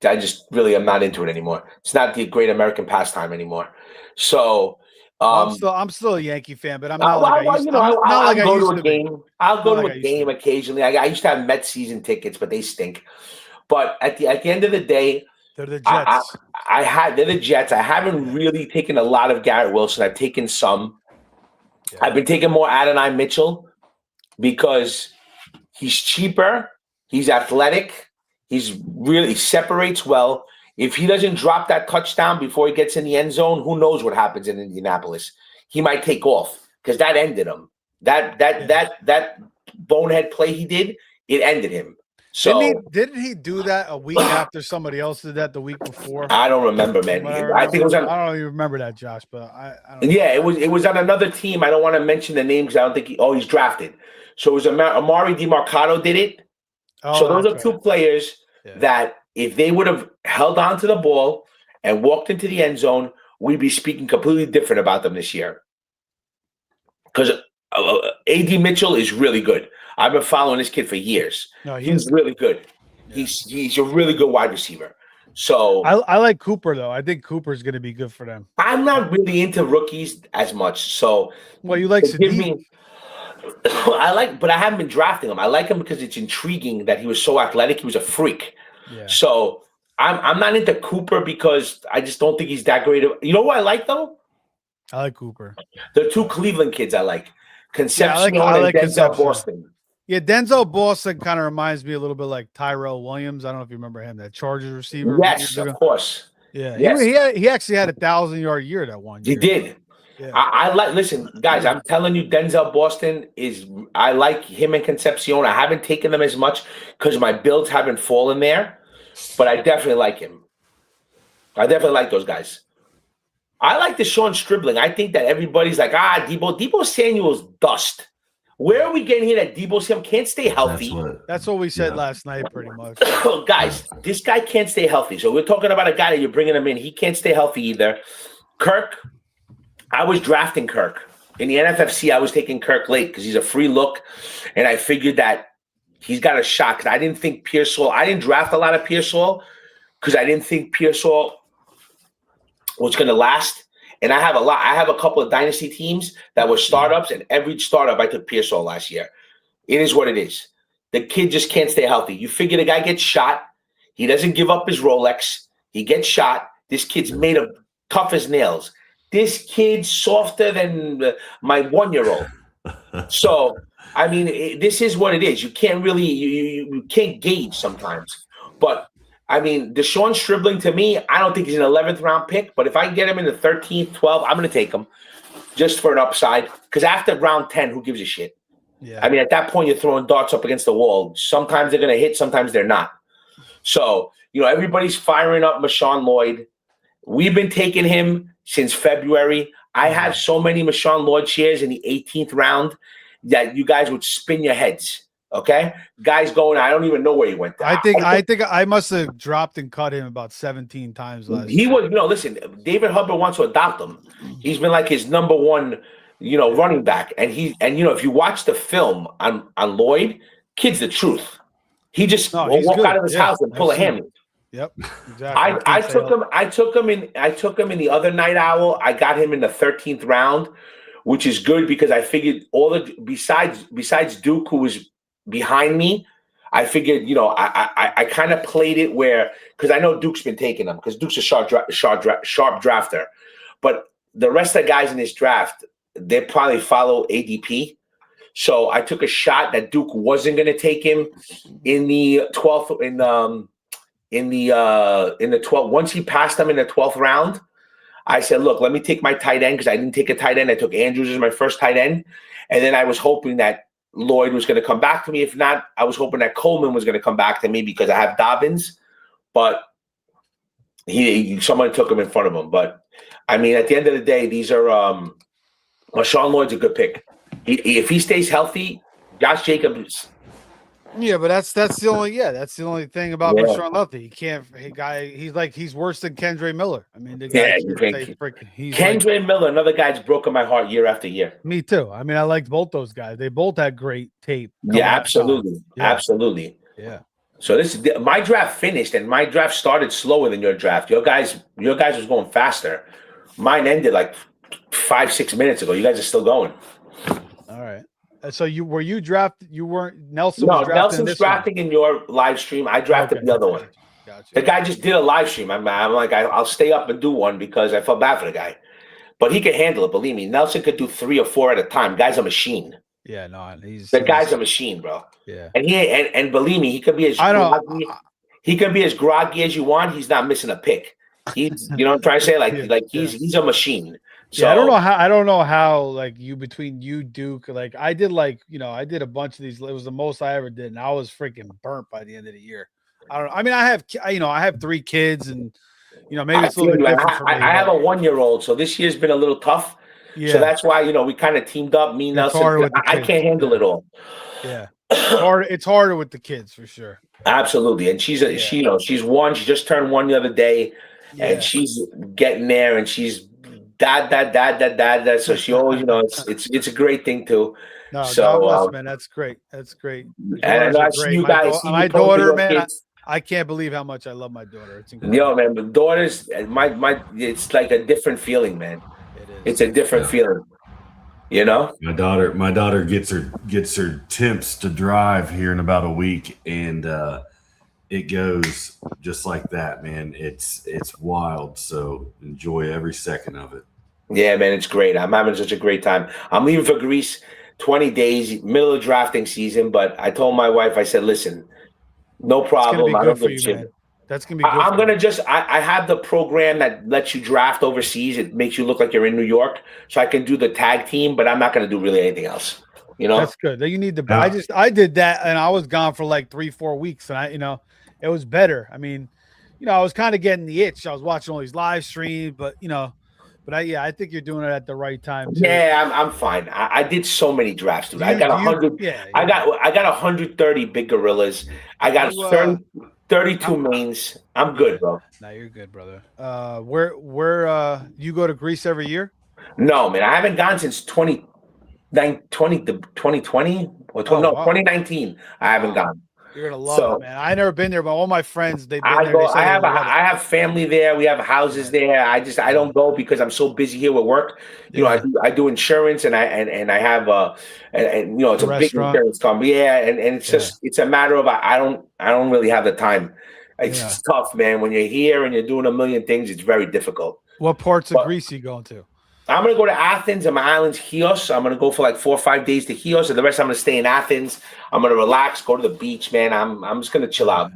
Speaker 3: I just really am not into it anymore. It's not the great American pastime anymore. So
Speaker 1: I'm still a Yankee fan, but I'm not like I used to. I'll go to a game.
Speaker 3: I'll go to a game occasionally. I used to have Mets season tickets, but they stink. But at the end of the day.
Speaker 1: They're the Jets.
Speaker 3: They're the Jets. I haven't really taken a lot of Garrett Wilson. I've taken some. Yeah. I've been taking more Adonai Mitchell because he's cheaper. He's athletic. He separates well. If he doesn't drop that touchdown before he gets in the end zone, who knows what happens in Indianapolis? He might take off because that ended him. That bonehead play he did, it ended him. So
Speaker 1: didn't he do that a week after somebody else did that the week before?
Speaker 3: I don't remember, man. I think it was.
Speaker 1: I don't even remember that, Josh. But I don't know.
Speaker 3: Yeah, it was on another team. I don't want to mention the name because I don't think he's drafted. So it was Amari DiMarcado did it. So those are two players that if they would have held on to the ball and walked into the end zone, we'd be speaking completely different about them this year. Because A.D. Mitchell is really good. I've been following this kid for years.
Speaker 1: No,
Speaker 3: He's really good.
Speaker 1: Yeah.
Speaker 3: He's a really good wide receiver. So
Speaker 1: I like Cooper though. I think Cooper's going to be good for them.
Speaker 3: I'm not really into rookies as much. So
Speaker 1: Well, you like Sadiq?
Speaker 3: but I haven't been drafting him. I like him because it's intriguing that he was so athletic. He was a freak.
Speaker 1: Yeah.
Speaker 3: So I'm not into Cooper because I just don't think he's that great. You know who I like though?
Speaker 1: I like Cooper.
Speaker 3: The two Cleveland kids I like. Concepcion
Speaker 1: I like
Speaker 3: and Denzel
Speaker 1: Concepcion.
Speaker 3: Boston.
Speaker 1: Yeah, Denzel Boston kind of reminds me a little bit like Tyrell Williams. I don't know if you remember him, that Chargers receiver.
Speaker 3: Yes, of course.
Speaker 1: Yeah,
Speaker 3: yes.
Speaker 1: he actually had 1,000-yard year that one year.
Speaker 3: He did.
Speaker 1: Yeah.
Speaker 3: I like. Listen, guys, I'm telling you, Denzel Boston is. I like him and Concepcion. I haven't taken them as much because my builds haven't fallen there, but I definitely like him. I definitely like those guys. I like the Sean Stribling. I think that everybody's like, Debo Samuel's dust. Where are we getting here that Debo Samuel can't stay healthy?
Speaker 1: That's what we said last night, pretty much.
Speaker 3: Guys, this guy can't stay healthy. So we're talking about a guy that you're bringing him in. He can't stay healthy either. Kirk, I was drafting Kirk. In the NFFC, I was taking Kirk late because he's a free look. And I figured that he's got a shot because I didn't think Pearsall – I didn't draft a lot of Pearsall because I didn't think Pearsall was going to last. And I have a couple of dynasty teams that were startups, and every startup I took Pearsall last year. It is what it is. The kid just can't stay healthy. You figure the guy gets shot. He doesn't give up his Rolex. He gets shot. This kid's made of tough as nails. This kid's softer than my 1-year-old. So, I mean, this is what it is. You can't really you can't gauge sometimes. But I mean, Deshaun Stribling, to me, I don't think he's an 11th round pick, but if I can get him in the 13th, 12th, I'm going to take him just for an upside. Because after round 10, who gives a shit? Yeah. I mean, at that point, you're throwing darts up against the wall. Sometimes they're going to hit, sometimes they're not. So, everybody's firing up Marshawn Lloyd. We've been taking him since February. I have so many Marshawn Lloyd shares in the 18th round that you guys would spin your heads. Okay, guys going. I don't even know where he went.
Speaker 1: I think I must have dropped and cut him about 17 times last.
Speaker 3: He was, listen. David Hubbard wants to adopt him. He's been like his number one, running back. And if you watch the film on Lloyd, kid's the truth. He just walk out of his house and pull a hammy.
Speaker 1: Yep, exactly.
Speaker 3: I took him in the other night owl. I got him in the 13th round, which is good because I figured besides Duke, who was behind me, I figured, I kind of played it where, because I know Duke's been taking them, because Duke's a sharp drafter. But the rest of the guys in this draft, they probably follow ADP. So I took a shot that Duke wasn't going to take him in the 12th, in the 12th. Once he passed them in the 12th round, I said, look, let me take my tight end, because I didn't take a tight end. I took Andrews as my first tight end. And then I was hoping that Lloyd was going to come back to me. If not, I was hoping that Coleman was going to come back to me because I have Dobbins, but someone took him in front of him. But I mean, at the end of the day, these are Marshawn Lloyd's a good pick. If he stays healthy, Josh Jacobs.
Speaker 1: Yeah, but that's the only thing about Marshawn Luthy. He can't. He's worse than Kendre Miller. I mean, the guy
Speaker 3: Kendre Miller, another guy that's broken my heart year after year.
Speaker 1: Me too. I mean, I liked both those guys. They both had great tape.
Speaker 3: Yeah, absolutely, absolutely.
Speaker 1: Yeah.
Speaker 3: So my draft finished, and my draft started slower than your draft. Your guys was going faster. Mine ended like 5-6 minutes ago. You guys are still going.
Speaker 1: All right. So you drafted? You weren't Nelson?
Speaker 3: No, Nelson's drafting in your live stream. I drafted the other one. Gotcha. The guy just did a live stream. I'm like, I'll stay up and do one because I felt bad for the guy, but he could handle it. Believe me, Nelson could do 3 or 4 at a time. Guy's a machine.
Speaker 1: Yeah, no,
Speaker 3: guy's a machine, bro.
Speaker 1: Yeah,
Speaker 3: and believe me, he could be as groggy as you want. He's not missing a pick. He's, what I'm trying to say, he's a machine. So
Speaker 1: yeah, I don't know how like between you, Duke, like I did I did a bunch of these. It was the most I ever did, and I was freaking burnt by the end of the year. I don't know. I mean, I have 3 kids, and maybe it's a little bit different for me. I have
Speaker 3: a 1-year-old, so this year's been a little tough. Yeah. So that's why we kind of teamed up. Me and Nelson. I can't handle it all.
Speaker 1: Yeah, it's harder with the kids for sure.
Speaker 3: Absolutely, and she's she's 1. She just turned 1 the other day, and she's getting there, and she's dad. So she always, it's a great thing too.
Speaker 1: No,
Speaker 3: So,
Speaker 1: God bless, man. That's great. That's great. Your
Speaker 3: and I
Speaker 1: daughters
Speaker 3: know
Speaker 1: are
Speaker 3: I see
Speaker 1: great.
Speaker 3: you guys. See you
Speaker 1: My
Speaker 3: posting
Speaker 1: daughter,
Speaker 3: your
Speaker 1: man.
Speaker 3: kids.
Speaker 1: I can't believe how much I love my daughter. It's incredible.
Speaker 3: Yo, man, but daughters, it's like a different feeling, man.
Speaker 1: It is.
Speaker 3: It's a different feeling.
Speaker 2: My daughter gets her temps to drive here in about a week, and it goes just like that, man. It's wild. So enjoy every second of it.
Speaker 3: Yeah, man, it's great. I'm having such a great time. I'm leaving for Greece 20 days, middle of drafting season. But I told my wife, I said, listen, no problem.
Speaker 1: It's gonna be good for you, man. That's gonna be good.
Speaker 3: I'm gonna I have the program that lets you draft overseas. It makes you look like you're in New York, so I can do the tag team, but I'm not gonna do really anything else.
Speaker 1: That's good. You need to. I did that, and I was gone for like 3-4 weeks, and it was better. I mean, I was kind of getting the itch. I was watching all these live streams, but I think you're doing it at the right time too.
Speaker 3: Yeah, I'm fine. I did so many drafts, dude. I got 100. Yeah, I got 130 big gorillas. I got 32 mains. I'm good, bro.
Speaker 1: No, you're good, brother. Where you go to Greece every year?
Speaker 3: No, man. I haven't gone since 2020 or 2019. I haven't gone.
Speaker 1: You're gonna love it, man. I never been there, but all my friends they've been there.
Speaker 3: I have family there. We have houses there. I don't go because I'm so busy here with work. I do insurance and I have it's a big insurance company. Yeah, and it's just it's a matter of I don't really have the time. It's just tough, man. When you're here and you're doing a million things, it's very difficult.
Speaker 1: What parts of Greece are you going to?
Speaker 3: I'm going to go to Athens and my island's Chios. I'm going to go for like 4 or 5 days to Chios, and the rest I'm going to stay in Athens. I'm going to relax, go to the beach, man. I'm just going to chill out.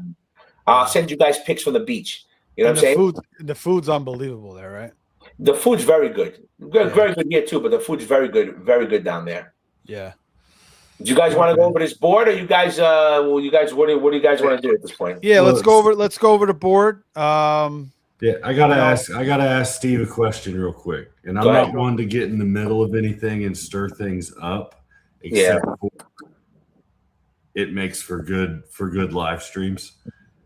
Speaker 3: I'll send you guys pics from the beach. You know what I'm saying?
Speaker 1: The food's unbelievable there, right?
Speaker 3: The food's very good. Very good here too, but the food's very good down there.
Speaker 1: Yeah.
Speaker 3: Do you guys want to go over this board, or you guys? What do you guys want to do at this point?
Speaker 1: Yeah, let's go over the board.
Speaker 2: Yeah, I gotta ask Steve a question real quick, and I'm not one to get in the middle of anything and stir things up. Except for it makes for good live streams.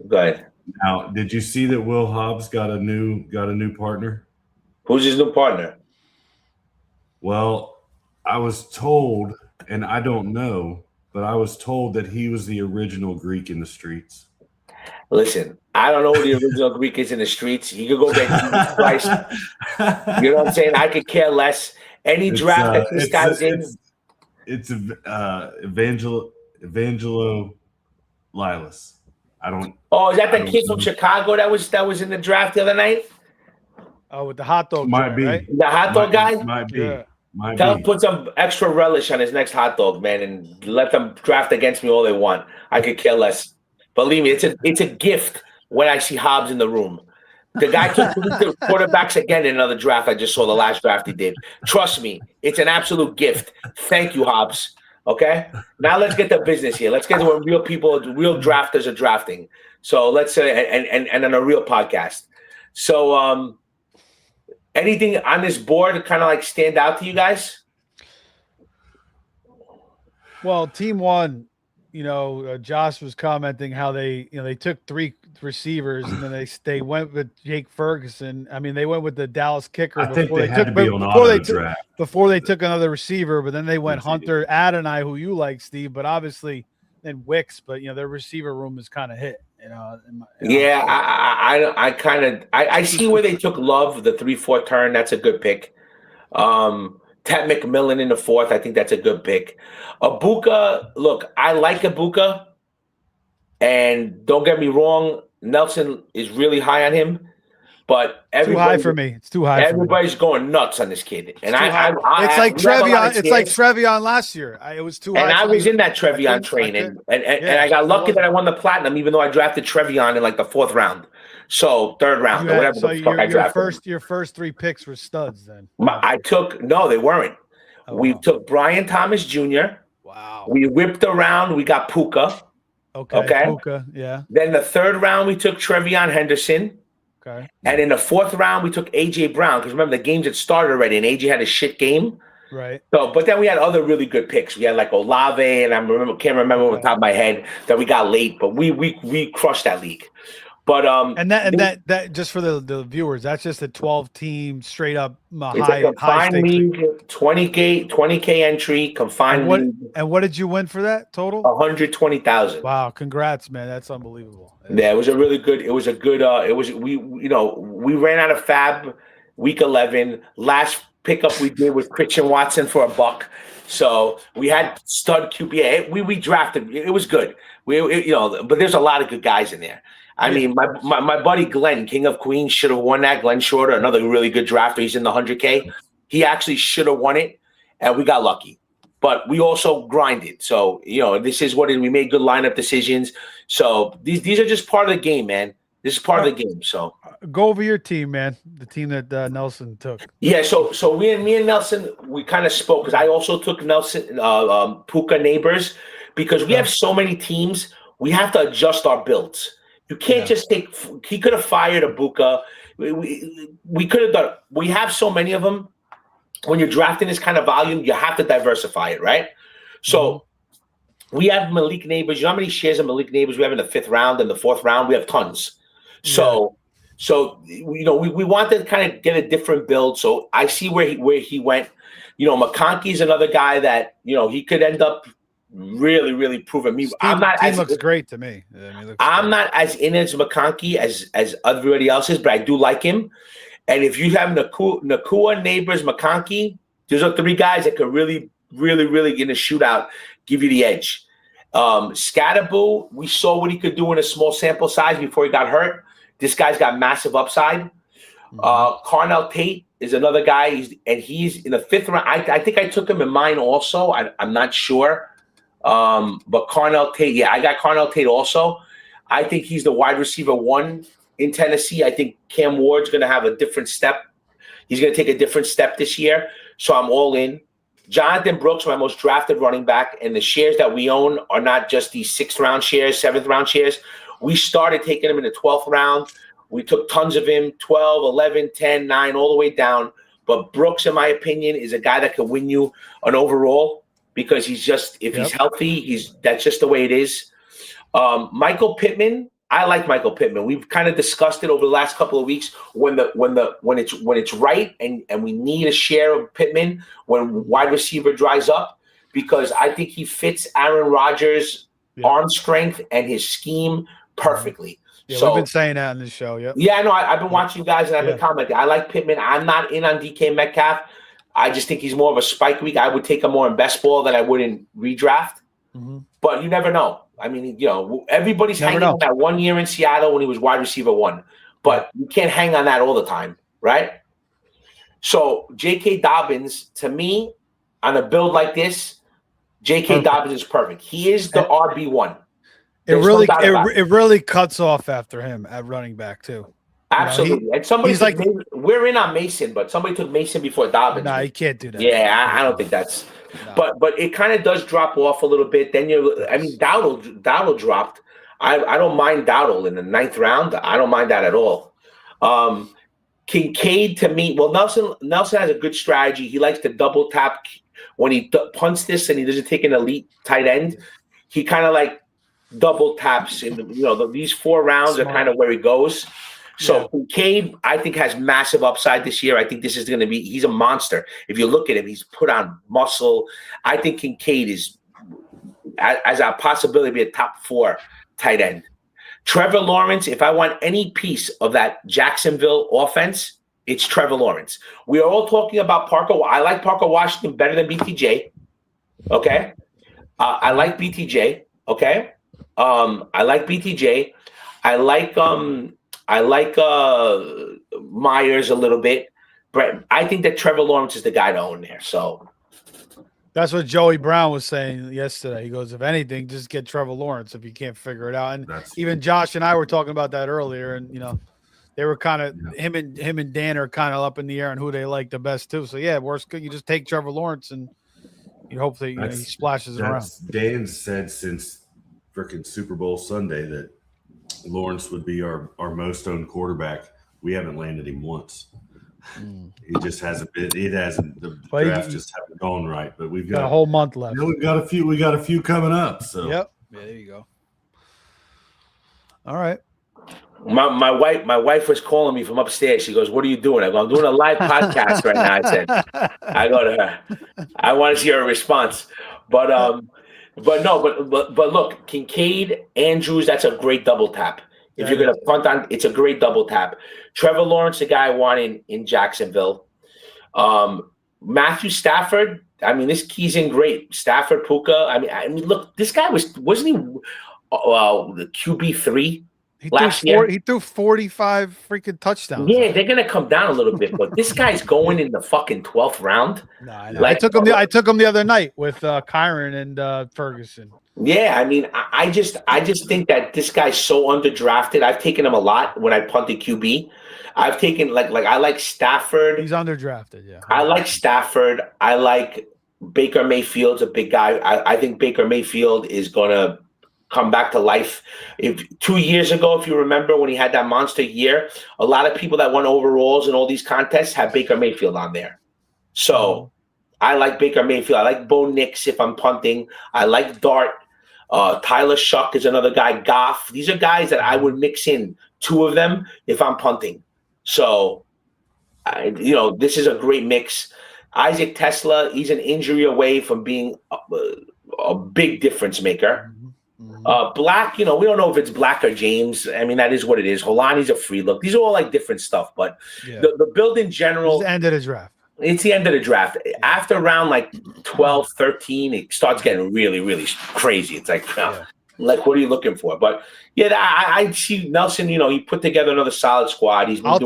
Speaker 3: Go ahead.
Speaker 2: Now, did you see that Will Hobbs got a new partner?
Speaker 3: Who's his new partner?
Speaker 2: Well, I was told, and I don't know, but I was told that he was the original Greek in the streets.
Speaker 3: Listen, I don't know who the original Greek is in the streets. You could go get Jesus Christ. You know what I'm saying? I could care less. Any draft that this guy's in.
Speaker 2: It's Evangelo Lilas. I don't.
Speaker 3: Oh, is that the kid from Chicago that was in the draft the other night?
Speaker 1: Oh, with the hot dog.
Speaker 2: Might be
Speaker 1: right?
Speaker 3: The hot dog guy.
Speaker 2: Might be.
Speaker 1: Yeah.
Speaker 3: Tell him put some extra relish on his next hot dog, man, and let them draft against me all they want. I could care less. Believe me, it's a gift when I see Hobbs in the room. The guy took the quarterbacks again in another draft. I just saw the last draft he did. Trust me, it's an absolute gift. Thank you, Hobbs. Okay, now let's get to business here. Let's get to where real drafters are drafting. So let's say and on a real podcast. So anything on this board kind of like stand out to you guys?
Speaker 1: Well, team one. Josh was commenting how they took 3 receivers and then they went with Jake Ferguson. I mean, they went with the Dallas kicker
Speaker 2: before
Speaker 1: they took another receiver, but then they went Hunter Adonai, who you like, Steve, but obviously then Wicks, but their receiver room is kind of hit.
Speaker 3: Yeah, I see where they took Love, the 3-4 turn. That's a good pick. Ted McMillan in the 4th. I think that's a good pick. Ibuka, look, I like Ibuka. And don't get me wrong, Nelson is really high on him. But
Speaker 1: too high for me. It's too high.
Speaker 3: Everybody's going nuts on this kid. And
Speaker 1: it's like Trevion. It's like Trevion last year. It was too high.
Speaker 3: And I was in that Trevion train. And I got lucky that I won the platinum, even though I drafted Trevion in like the 4th round. So 3rd round, or whatever the fuck I drafted.
Speaker 1: Your first 3 picks were studs then.
Speaker 3: No, they weren't. We took Brian Thomas Jr.
Speaker 1: Wow.
Speaker 3: We whipped around. We got Puka.
Speaker 1: Okay. Puka, yeah.
Speaker 3: Then the 3rd round, we took Trevion Henderson.
Speaker 1: Okay.
Speaker 3: And in the 4th round, we took A.J. Brown. Because remember, the games had started already, and A.J. had a shit game.
Speaker 1: Right.
Speaker 3: So, but then we had other really good picks. We had like Olave, and can't remember off the top of my head that we got late, but we crushed that league. But
Speaker 1: that just for the viewers, that's just a 12-team straight up
Speaker 3: it's a
Speaker 1: high
Speaker 3: confined
Speaker 1: stakes
Speaker 3: league, 20K entry, confined league.
Speaker 1: And what did you win for that total?
Speaker 3: 120,000.
Speaker 1: Wow, congrats, man. That's unbelievable.
Speaker 3: Yeah, it was a really good. It was a good. We ran out of fab week 11. Last pickup we did was Christian Watson for $1. So we had stud QB. We drafted. It was good. But there's a lot of good guys in there. I mean, my buddy Glenn, King of Queens, should have won that. Glenn Shorter, another really good drafter. He's in the 100K. He actually should have won it, and we got lucky. But we also grinded. So, this is what we made good lineup decisions. So these are just part of the game, man. This is part of the game. So
Speaker 1: go over your team, man. The team that Nelson took.
Speaker 3: Yeah. So me and Nelson, we kind of spoke because I also took Nelson, Puka Neighbors, because we have so many teams. We have to adjust our builds. You can't just take. He could have fired a Buka. We could have done. We have so many of them. When you're drafting this kind of volume, you have to diversify it, right? So we have Malik Neighbors. You know how many shares of Malik Neighbors we have in the 5th round and the 4th round? We have tons. So we want to kind of get a different build. So I see where he went. McConkey's another guy that he could end up really, really proving me.
Speaker 1: Team looks great to me.
Speaker 3: I'm not as in as McConkey as everybody else is, but I do like him. And if you have Nakua, Neighbors, McConkey, those are 3 guys that could really, really, really in a shootout give you the edge. Scatterboo, we saw what he could do in a small sample size before he got hurt. This guy's got massive upside. Carnell Tate is another guy, he's in the 5th round. I think I took him in mine also. I'm not sure. But Carnell Tate, I got Carnell Tate also. I think he's the wide receiver 1 in Tennessee. I think Cam Ward's going to have a different step. He's going to take a different step this year. So I'm all in. Jonathan Brooks, my most drafted running back, and the shares that we own are not just these 6th round shares, 7th round shares. We started taking him in the 12th round. We took tons of him, 12, 11, 10, 9, all the way down. But Brooks, in my opinion, is a guy that can win you an overall because he's healthy, that's just the way it is. Michael Pittman, I like Michael Pittman. We've kind of discussed it over the last couple of weeks when it's right and we need a share of Pittman when wide receiver dries up, because I think he fits Aaron Rodgers' arm strength and his scheme perfectly.
Speaker 1: Yeah,
Speaker 3: so
Speaker 1: we've been saying that on this show. Yep.
Speaker 3: Yeah, I know. I've been watching you guys and I've been commenting. I like Pittman. I'm not in on DK Metcalf. I just think he's more of a spike week. I would take him more in best ball than I would in redraft. But you never know. I mean, everybody's hanging on that 1 year in Seattle when he was wide receiver 1. But you can't hang on that all the time, right? So J.K. Dobbins, to me, on a build like this, J.K. Dobbins is perfect. He is the RB1.
Speaker 1: It really cuts off after him at running back too.
Speaker 3: Absolutely. And we're in on Mason, but somebody took Mason before Dobbins.
Speaker 1: No, you can't do that.
Speaker 3: Yeah, I don't think that's. No. But it kind of does drop off a little bit. Then Dowdle dropped. I don't mind Dowdle in the 9th round. I don't mind that at all. Kincaid, to me, well, Nelson has a good strategy. He likes to double tap when he punts this and he doesn't take an elite tight end. He kind of like double taps in these 4 rounds are kind of where he goes. So Kincaid, I think, has massive upside this year. I think this is going to be – he's a monster. If you look at him, he's put on muscle. I think Kincaid is – as a possibility, be a top 4 tight end. Trevor Lawrence, if I want any piece of that Jacksonville offense, it's Trevor Lawrence. We are all talking about Parker. I like Parker Washington better than BTJ. Okay? I like BTJ. Okay? I like BTJ. I like Myers a little bit, but I think that Trevor Lawrence is the guy to own there. So
Speaker 1: that's what Joey Brown was saying yesterday. He goes, if anything, just get Trevor Lawrence if you can't figure it out. And even Josh and I were talking about that earlier, and they were kind of him and Dan are kind of up in the air on who they like the best too. So worst you just take Trevor Lawrence and you hope that he splashes it around.
Speaker 2: Dan said since freaking Super Bowl Sunday that Lawrence would be our most owned quarterback. We haven't landed him once. He just hasn't been. It hasn't. The draft just haven't gone right. But we've got
Speaker 1: a whole month left.
Speaker 2: We've got a few. We got a few coming up. So
Speaker 1: yep. Yeah, there you go. All right.
Speaker 3: My wife was calling me from upstairs. She goes, "What are you doing?" I go, "I'm doing a live podcast right now." I go to her. I want to see her response. But look, Kincaid, Andrews, that's a great double tap. If you're gonna punt on, it's a great double tap. Trevor Lawrence, the guy I want in Jacksonville. Matthew Stafford. I mean, this key's in great. Stafford, Puka. I mean, look, this guy wasn't he the QB3 last year?
Speaker 1: He threw 45 freaking touchdowns.
Speaker 3: Yeah, they're gonna come down a little bit, but this guy's going in the fucking 12th round.
Speaker 1: No, I know. I took him the other night with Kyron and Ferguson.
Speaker 3: Yeah, I mean, I just think that this guy's so underdrafted. I've taken him a lot when I punted QB. I've taken like I like Stafford.
Speaker 1: He's underdrafted, yeah.
Speaker 3: I like Stafford. I like Baker Mayfield's a big guy. I think Baker Mayfield is gonna come back to life. If 2 years ago, if you remember when he had that monster year, a lot of people that won overalls in all these contests had Baker Mayfield on there. So I like Baker Mayfield. I like Bo Nix if I'm punting. I like Dart. Tyler Shuck is another guy. Goff. These are guys that I would mix in 2 of them if I'm punting. So, this is a great mix. Isaac Tesla, he's an injury away from being a big difference maker. Black, we don't know if it's Black or James. I mean, that is what it is. Holani's a free look. These are all like different stuff, but the build in general.
Speaker 1: It's the end of the draft.
Speaker 3: It's the end of the draft. After round like 12, 13, it starts getting really, really crazy. It's like, what are you looking for? But I see Nelson. He put together another solid squad.
Speaker 1: I'll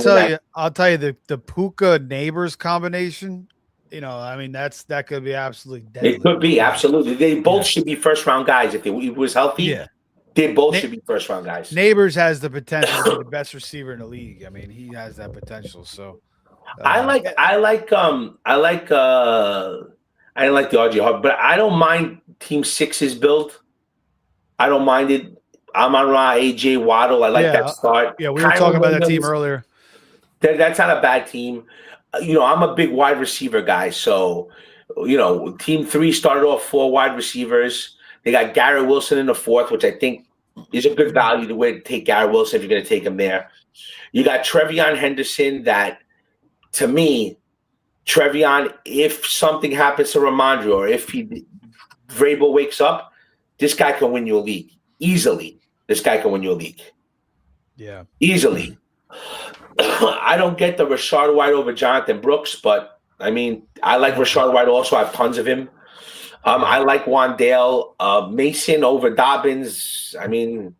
Speaker 1: tell you the Puka Neighbors combination. I mean, that could be absolutely deadly.
Speaker 3: It could be absolutely. They both should be first round guys if he was healthy. Yeah, they both should be first round guys.
Speaker 1: Neighbors has the potential to be the best receiver in the league. I mean, he has that potential. So
Speaker 3: I didn't like the RJ Hart, but I don't mind Team 6's build. I don't mind it. Amon-Ra, AJ Waddle. I like that start.
Speaker 1: Yeah, we were talking about that team earlier.
Speaker 3: That's not a bad team. I'm a big wide receiver guy. So, Team 3 started off 4 wide receivers. They got Garrett Wilson in the 4th, which I think is a good value the way to take Garrett Wilson if you're going to take him there. You got Trevion Henderson that, to me, Trevion, if something happens to Ramondre or if Vrabel wakes up, this guy can win you a league. Easily. This guy can win you a league.
Speaker 1: Yeah.
Speaker 3: Easily. I don't get the Rashard White over Jonathan Brooks, but I mean, I like Rashard White also. I have tons of him. I like Wandale. Mason over Dobbins. I mean,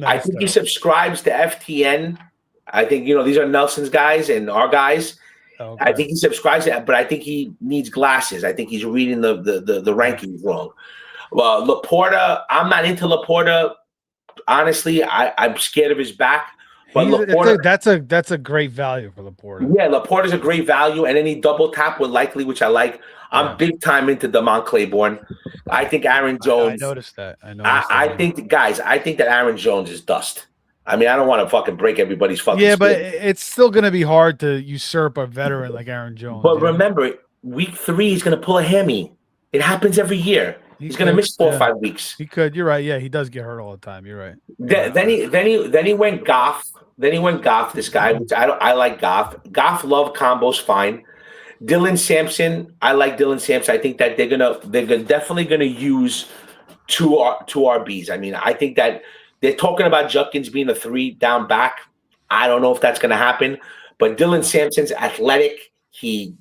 Speaker 3: I think he subscribes to FTN. I think, these are Nelson's guys and our guys. Okay. I think he subscribes to that, but I think he needs glasses. I think he's reading the rankings wrong. Well, Laporta, I'm not into Laporta. Honestly, I'm scared of his back. But Laporta,
Speaker 1: that's a great value for Laporta.
Speaker 3: Yeah, Laporta's a great value, and any double tap with Likely, which I like. I'm big time into Damon Claiborne. I think Aaron Jones.
Speaker 1: I noticed that.
Speaker 3: I think that Aaron Jones is dust. I mean, I don't want to fucking break everybody's fucking.
Speaker 1: Yeah, but it's still going to be hard to usurp a veteran like Aaron Jones.
Speaker 3: But remember, week 3 he's going to pull a hammy. It happens every year. He's going to miss 4 or 5 weeks.
Speaker 1: He could. You're right. Yeah, he does get hurt all the time. You're right.
Speaker 3: Then he went Goff. Then he went Goff. This guy, which I like Goff. Goff love combos fine. Dylan Sampson. I like Dylan Sampson. I think that they're definitely gonna use two RBs. I mean, I think that they're talking about Judkins being a 3 down back. I don't know if that's gonna happen, but Dylan Sampson's athletic. He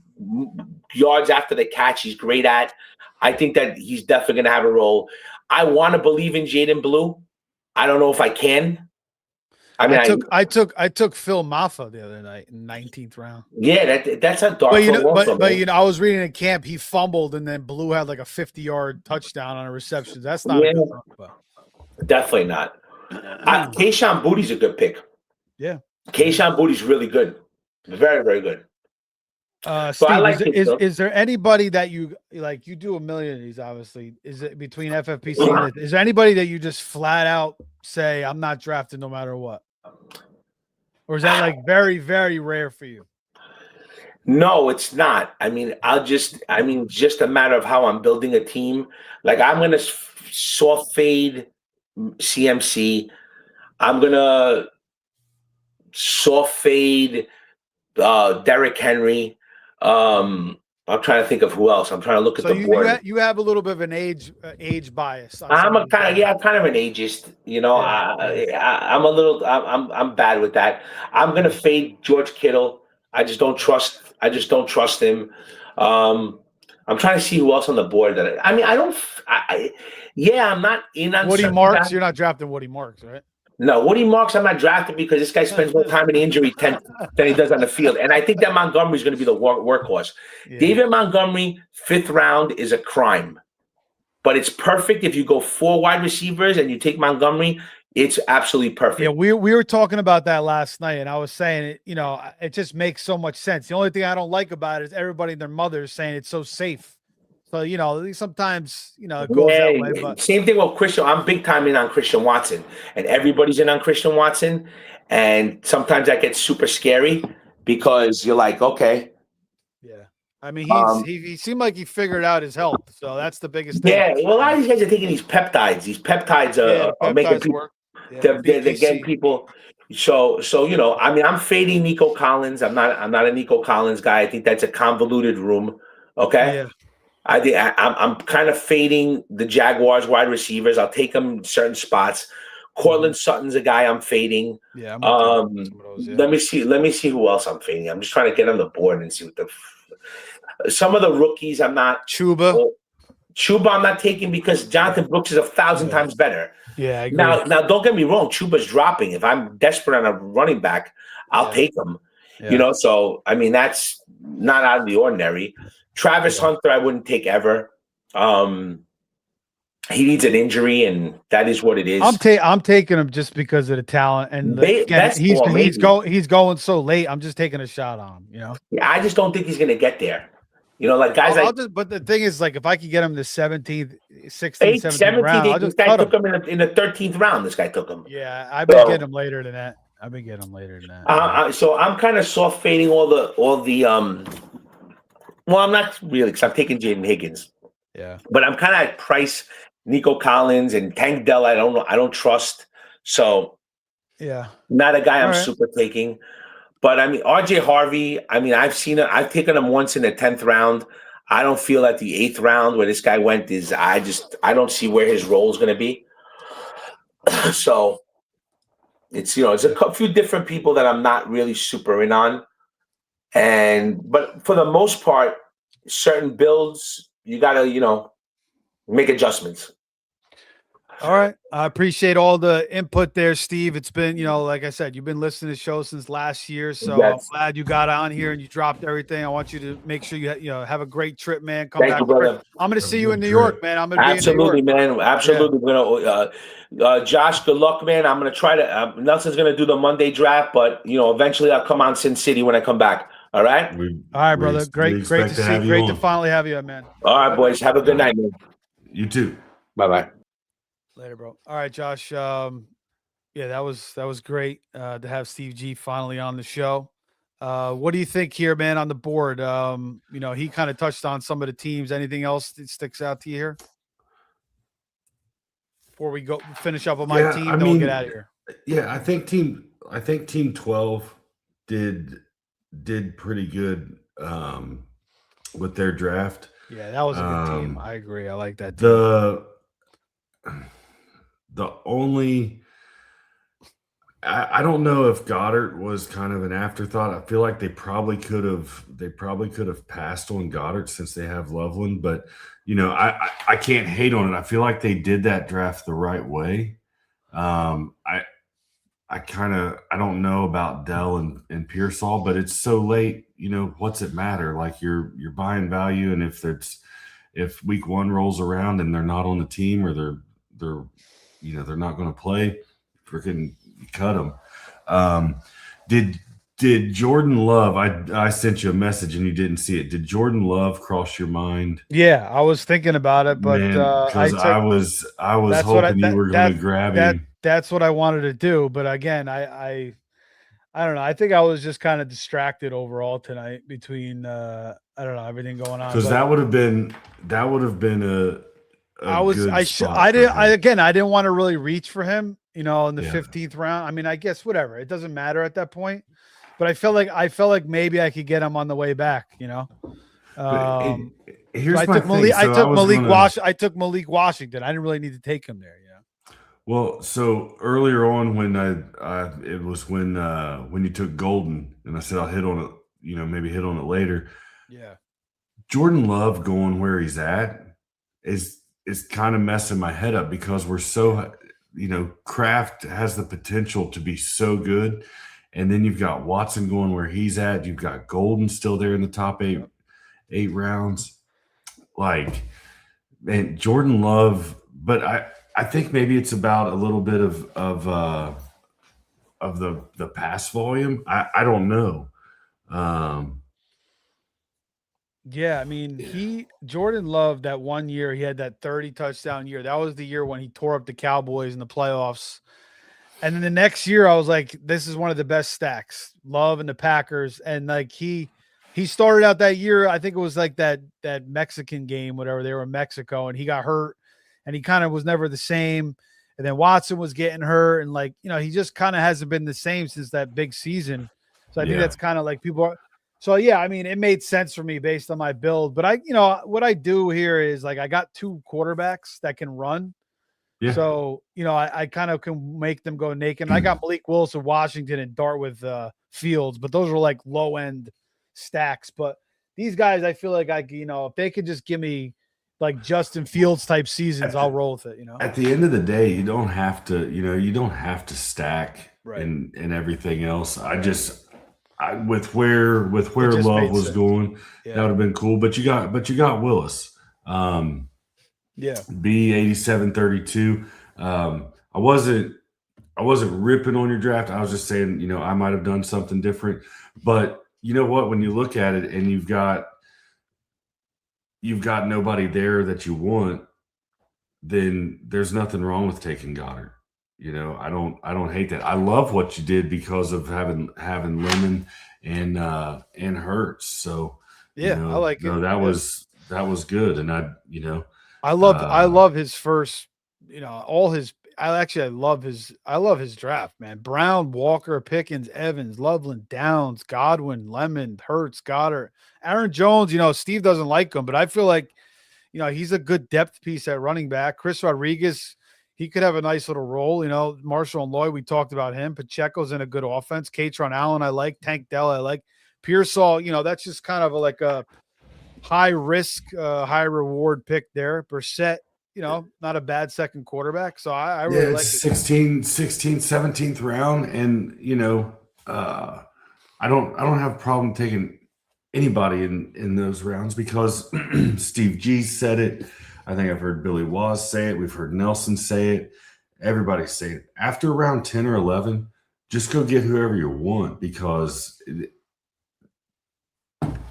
Speaker 3: yards after the catch. He's great at. I think that he's definitely going to have a role. I want to believe in Jaden Blue. I don't know if I can. I mean,
Speaker 1: I took Phil Maffa the other night in 19th round.
Speaker 3: Yeah, that's a dark.
Speaker 1: But I was reading in camp, he fumbled and then Blue had like a 50-yard touchdown on a reception. That's not a good one,
Speaker 3: definitely not. Kayshon Bouttie's a good pick.
Speaker 1: Yeah,
Speaker 3: Kayshon Boutie's really good, very, very good.
Speaker 1: Steve, is there anybody that you like? You do a million of these, obviously. Is it between FFPC and is there anybody that you just flat out say I'm not drafted no matter what? Or is that like very, very rare for you?
Speaker 3: No, it's not. I mean, just a matter of how I'm building a team. Like I'm gonna soft fade CMC. I'm gonna soft fade, Derrick Henry. I'm trying to think of who else. I'm trying to look at the board.
Speaker 1: You have a little bit of an age bias.
Speaker 3: I'm a kind of I'm kind of an ageist. You know, I'm a little. I'm bad with that. I'm gonna fade George Kittle. I just don't trust him. I'm trying to see who else on the board that I mean. I don't. I'm not in on
Speaker 1: Woody Marks. You're not drafting Woody Marks, right?
Speaker 3: No, Woody Marks, I'm not drafting because this guy spends more time in the injury tent than he does on the field. And I think that Montgomery is going to be the workhorse. Yeah. David Montgomery, 5th round, is a crime. But it's perfect if you go 4 wide receivers and you take Montgomery. It's absolutely perfect.
Speaker 1: Yeah, we were talking about that last night, and I was saying, it just makes so much sense. The only thing I don't like about it is everybody and their mother is saying it's so safe. So, sometimes, it goes that way. But
Speaker 3: same thing with Christian. I'm big time in on Christian Watson, and everybody's in on Christian Watson. And sometimes that gets super scary because you're like, okay.
Speaker 1: Yeah. I mean, he seemed like he figured out his health. So that's the biggest thing.
Speaker 3: Yeah. Well, a lot of these guys are taking these peptides. These peptides are making people, they're getting people. So, I mean, I'm fading Nico Collins. I'm not a Nico Collins guy. I think that's a convoluted room. Okay.
Speaker 1: Yeah.
Speaker 3: I'm kind of fading the Jaguars wide receivers. I'll take them in certain spots. Cortland Sutton's a guy I'm fading.
Speaker 1: Yeah.
Speaker 3: Let me see who else I'm fading. I'm just trying to get on the board and see what some of the rookies I'm not.
Speaker 1: Chuba
Speaker 3: I'm not taking because Jonathan Brooks is 1,000 times better.
Speaker 1: Yeah. I agree.
Speaker 3: Now don't get me wrong. Chuba's dropping. If I'm desperate on a running back, I'll take him. Yeah. So I mean that's not out of the ordinary. Travis Hunter, I wouldn't take ever. He needs an injury, and that is what it is.
Speaker 1: I'm taking him just because of the talent, and he's going so late. I'm just taking a shot on him.
Speaker 3: Yeah, I just don't think he's going to get there. Like guys.
Speaker 1: But the thing is, like, if I could get him the 17th, 16th, 17th round,
Speaker 3: this guy took him in the 13th round. This guy took him.
Speaker 1: Yeah, I've been getting him later than that.
Speaker 3: So I'm kind of soft fading all the. Well, I'm not really because I'm taking Jaden Higgins.
Speaker 1: Yeah.
Speaker 3: But I'm kind of at price Nico Collins and Tank Dell. I don't trust. So
Speaker 1: yeah,
Speaker 3: not a guy I'm super taking. But I mean, RJ Harvey, I mean, I've taken him once in the 10th round. I don't feel at the 8th round where this guy went I don't see where his role is going to be. So it's a few different people that I'm not really super in on. But for the most part, certain builds, you gotta, make adjustments.
Speaker 1: All right. I appreciate all the input there, Steve. It's been, like I said, you've been listening to the show since last year. So
Speaker 3: yes.
Speaker 1: I'm glad you got on here and you dropped everything. I want you to make sure you have a great trip, man.
Speaker 3: Thank you, brother.
Speaker 1: I'm going to see you in New York, man. I'm going to
Speaker 3: absolutely,
Speaker 1: be in New York.
Speaker 3: man. Absolutely. Yeah. We're gonna, Josh, good luck, man. I'm going to try to, Nelson's going to do the Monday draft, but eventually I'll come on Sin City when I come back. All right.
Speaker 1: All right, brother. Great to see you. Great to finally have you, man.
Speaker 3: All right, boys. Have a good night, man.
Speaker 2: You too.
Speaker 3: Bye-bye.
Speaker 1: Later, bro. All right, Josh. That was great to have Steve G finally on the show. What do you think here, man, on the board? He kind of touched on some of the teams. Anything else that sticks out to you here? Before we go finish up with my team, then we'll get out of here.
Speaker 2: Yeah, I think team 12 did pretty good with their draft.
Speaker 1: Yeah, that was a good team. I agree. I like that team.
Speaker 2: The only I don't know if Goddard was kind of an afterthought. I feel like they probably could have passed on Goddard since they have Loveland, but I can't hate on it. I feel like they did that draft the right way. I don't know about Dell and Pearsall, but it's so late. What's it matter? Like you're buying value, and if week 1 rolls around and they're not on the team or they're not going to play, freaking cut them. Did Jordan Love? I sent you a message and you didn't see it. Did Jordan Love cross your mind?
Speaker 1: Yeah, I was thinking about it, but
Speaker 2: I was hoping you were going to grab him.
Speaker 1: That's what I wanted to do, but again, I don't know. I think I was just kind of distracted overall tonight between everything going on.
Speaker 2: Because that would have been good spot
Speaker 1: I
Speaker 2: for
Speaker 1: did.
Speaker 2: him.
Speaker 1: I didn't want to really reach for him, in the
Speaker 2: Yeah.
Speaker 1: 15th round. I mean, I guess whatever. It doesn't matter at that point. But I felt like maybe I could get him on the way back.
Speaker 2: But
Speaker 1: So
Speaker 2: here's
Speaker 1: I
Speaker 2: my
Speaker 1: took
Speaker 2: thing.
Speaker 1: Malik.
Speaker 2: So I was
Speaker 1: I took Malik Washington. I didn't really need to take him there.
Speaker 2: Well, so earlier on when it was when you took Golden, and I said I'll hit on it, maybe hit on it later.
Speaker 1: Yeah.
Speaker 2: Jordan Love going where he's at is kind of messing my head up because we're so, Kraft has the potential to be so good, and then you've got Watson going where he's at. You've got Golden still there in the top eight rounds. Like, man, Jordan Love, but I think maybe it's about a little bit of the pass volume. I don't know.
Speaker 1: Yeah, I mean, Jordan Love that one year he had that 30 touchdown year. That was the year when he tore up the Cowboys in the playoffs. And then the next year I was like, this is one of the best stacks. Love and the Packers. And like he started out that year, I think it was like that Mexican game, whatever, they were in Mexico, and he got hurt and he kind of was never the same. And then Watson was getting hurt, and he just kind of hasn't been the same since that big season. So I think that's kind of like people are. So yeah, I mean, it made sense for me based on my build. But what I do here is I got two quarterbacks that can run.
Speaker 2: Yeah.
Speaker 1: So I kind of can make them go naked. And I got Malik Wilson, Washington, and Dart with Fields, but those were low end stacks. But these guys, I feel like if they could just give me Justin Fields type seasons, I'll roll with it.
Speaker 2: At the end of the day, you don't have to stack and everything else. With where Love was going, that would have been cool. But you got Willis. B8732. I wasn't ripping on your draft. I was just saying, I might have done something different. But you know what? When you look at it and you've got nobody there that you want, then there's nothing wrong with taking Goddard. I don't hate that. I love what you did because of having Lemon and Hurts. So
Speaker 1: I like it.
Speaker 2: That was good. And
Speaker 1: I love his first, I love his draft, man. Brown, Walker, Pickens, Evans, Loveland, Downs, Godwin, Lemon, Hurts, Goddard, Aaron Jones. Steve doesn't like him, but I feel like, he's a good depth piece at running back. Chris Rodriguez, he could have a nice little role. Marshall and Lloyd, we talked about him. Pacheco's in a good offense. Katron Allen, I like. Tank Dell, I like. Pearsall, that's just kind of like a high risk, high reward pick there. Brissett, not a bad second quarterback. So I really like it.
Speaker 2: 16th, 17th round. And, I don't have a problem taking anybody in those rounds because Steve G said it. I think I've heard Billy Waz say it. We've heard Nelson say it. Everybody's saying it. After round 10 or 11, just go get whoever you want because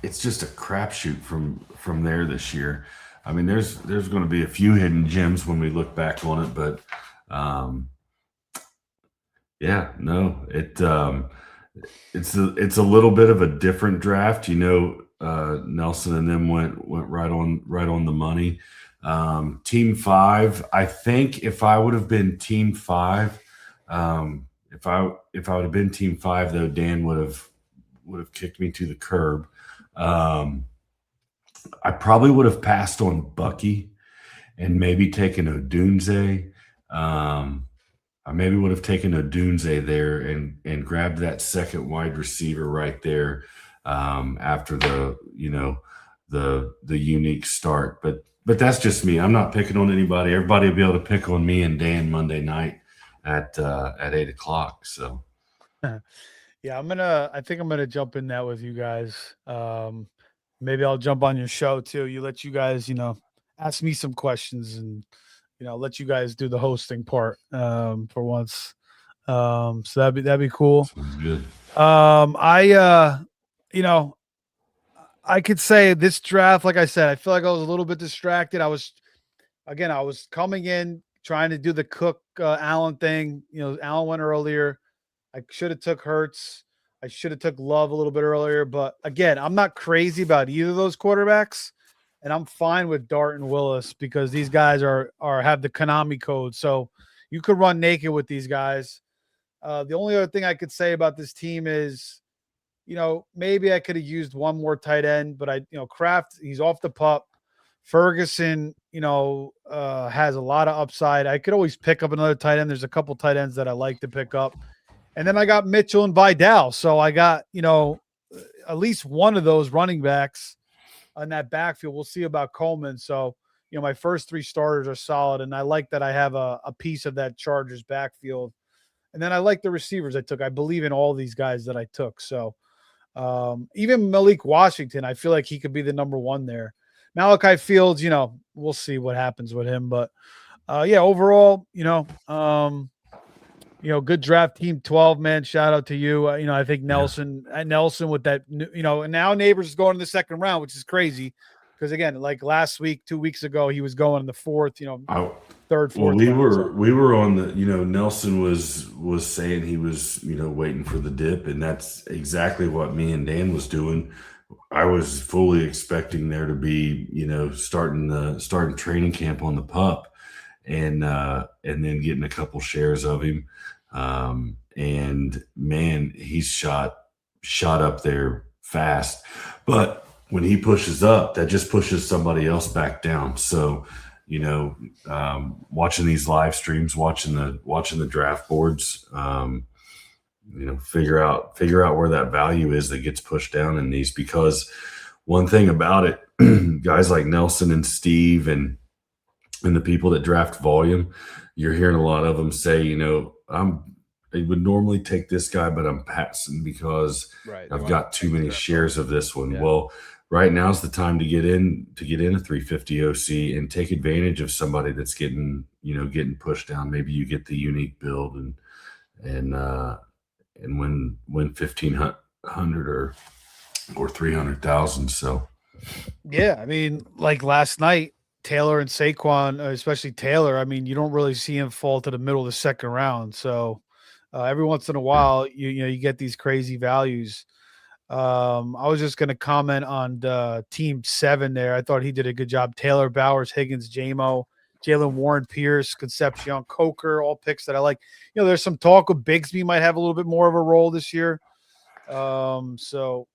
Speaker 2: it's just a crapshoot from there this year. I mean, there's going to be a few hidden gems when we look back on it, but it's a little bit of a different draft. Nelson and them went right on the money. Team 5. I think if I would have been Team 5, if I would have been Team 5, though, Dan would have kicked me to the curb. I probably would have passed on Bucky and maybe taken Odunze. I maybe would have taken Odunze there and grabbed that second wide receiver right there after the unique start. But that's just me. I'm not picking on anybody. Everybody will be able to pick on me and Dan Monday night at 8:00. So
Speaker 1: yeah, I think I'm gonna jump in that with you guys. Maybe I'll jump on your show too. Let you guys, ask me some questions and let you guys do the hosting part for once. So that'd be cool.
Speaker 2: Sounds good.
Speaker 1: I could say this draft, like I said, I feel like I was a little bit distracted. I was coming in trying to do the Cook Allen thing. Allen went earlier. I should have took Hurts. I should have took Love a little bit earlier. But again, I'm not crazy about either of those quarterbacks. and I'm fine with Dart and Willis because these guys are have the Konami code, so you could run naked with these guys. The only other thing I could say about this team is, maybe I could have used one more tight end, but Kraft, he's off the pup. Ferguson, has a lot of upside. I could always pick up another tight end. There's a couple tight ends that I like to pick up. And then I got Mitchell and Vidal. So I got, at least one of those running backs on that backfield. We'll see about Coleman. So, my first 3 starters are solid. And I like that I have a piece of that Chargers backfield. And then I like the receivers I took. I believe in all these guys that I took. So even Malik Washington, I feel like he could be the number 1 there. Malachi Fields, we'll see what happens with him. But overall, good draft, team 12, man. Shout out to you. I think Nelson with that, and now Neighbors is going in the second round, which is crazy. Because again, like last week, 2 weeks ago, he was going in the 4th, third, 4th.
Speaker 2: Well, we were on the, Nelson was saying he was, waiting for the dip, and that's exactly what me and Dan was doing. I was fully expecting there to be, starting training camp on the pup, and then getting a couple shares of him. And man, he's shot up there fast, but when he pushes up, that just pushes somebody else back down. So, watching these live streams, watching the draft boards, figure out where that value is that gets pushed down in these, because one thing about it, guys like Nelson and Steve and the people that draft volume, you're hearing a lot of them say, I would normally take this guy, but I'm passing because I've got too many shares of this one. Yeah. Well, right now is the time to get in a 350 OC and take advantage of somebody that's getting pushed down. Maybe you get the unique build and win 1,500 or 300,000. So,
Speaker 1: yeah, I mean, like last night, Taylor and Saquon, especially Taylor. I mean, you don't really see him fall to the middle of the second round. So every once in a while, you get these crazy values. I was just going to comment on the team 7 there. I thought he did a good job. Taylor, Bowers, Higgins, J-Mo, Jalen Warren, Pierce, Concepcion, Coker, all picks that I like. There's some talk of Bigsby might have a little bit more of a role this year. So,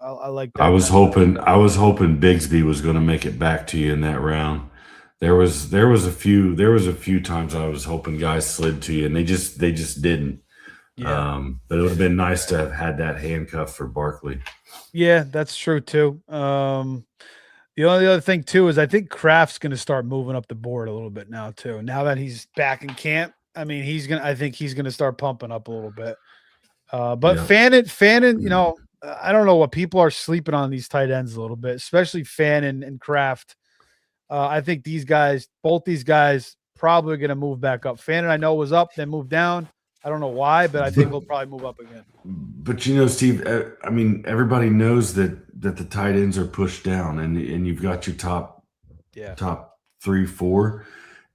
Speaker 1: I like that.
Speaker 2: I was hoping Bigsby was going to make it back to you in that round. There was a few times I was hoping guys slid to you, and they just didn't. Yeah. But it would have been nice to have had that handcuff for Barkley.
Speaker 1: Yeah, that's true too. The only other thing too is I think Kraft's going to start moving up the board a little bit now too. Now that he's back in camp, I mean, I think he's going to start pumping up a little bit. But yeah. Fannin, I don't know what people are sleeping on these tight ends a little bit, especially Fannin and Kraft. I think both these guys probably going to move back up. Fannin, I know, was up, then moved down. I don't know why, but I think he'll probably move up again.
Speaker 2: But Steve, I mean, everybody knows that the tight ends are pushed down, and you've got your top 3, 4,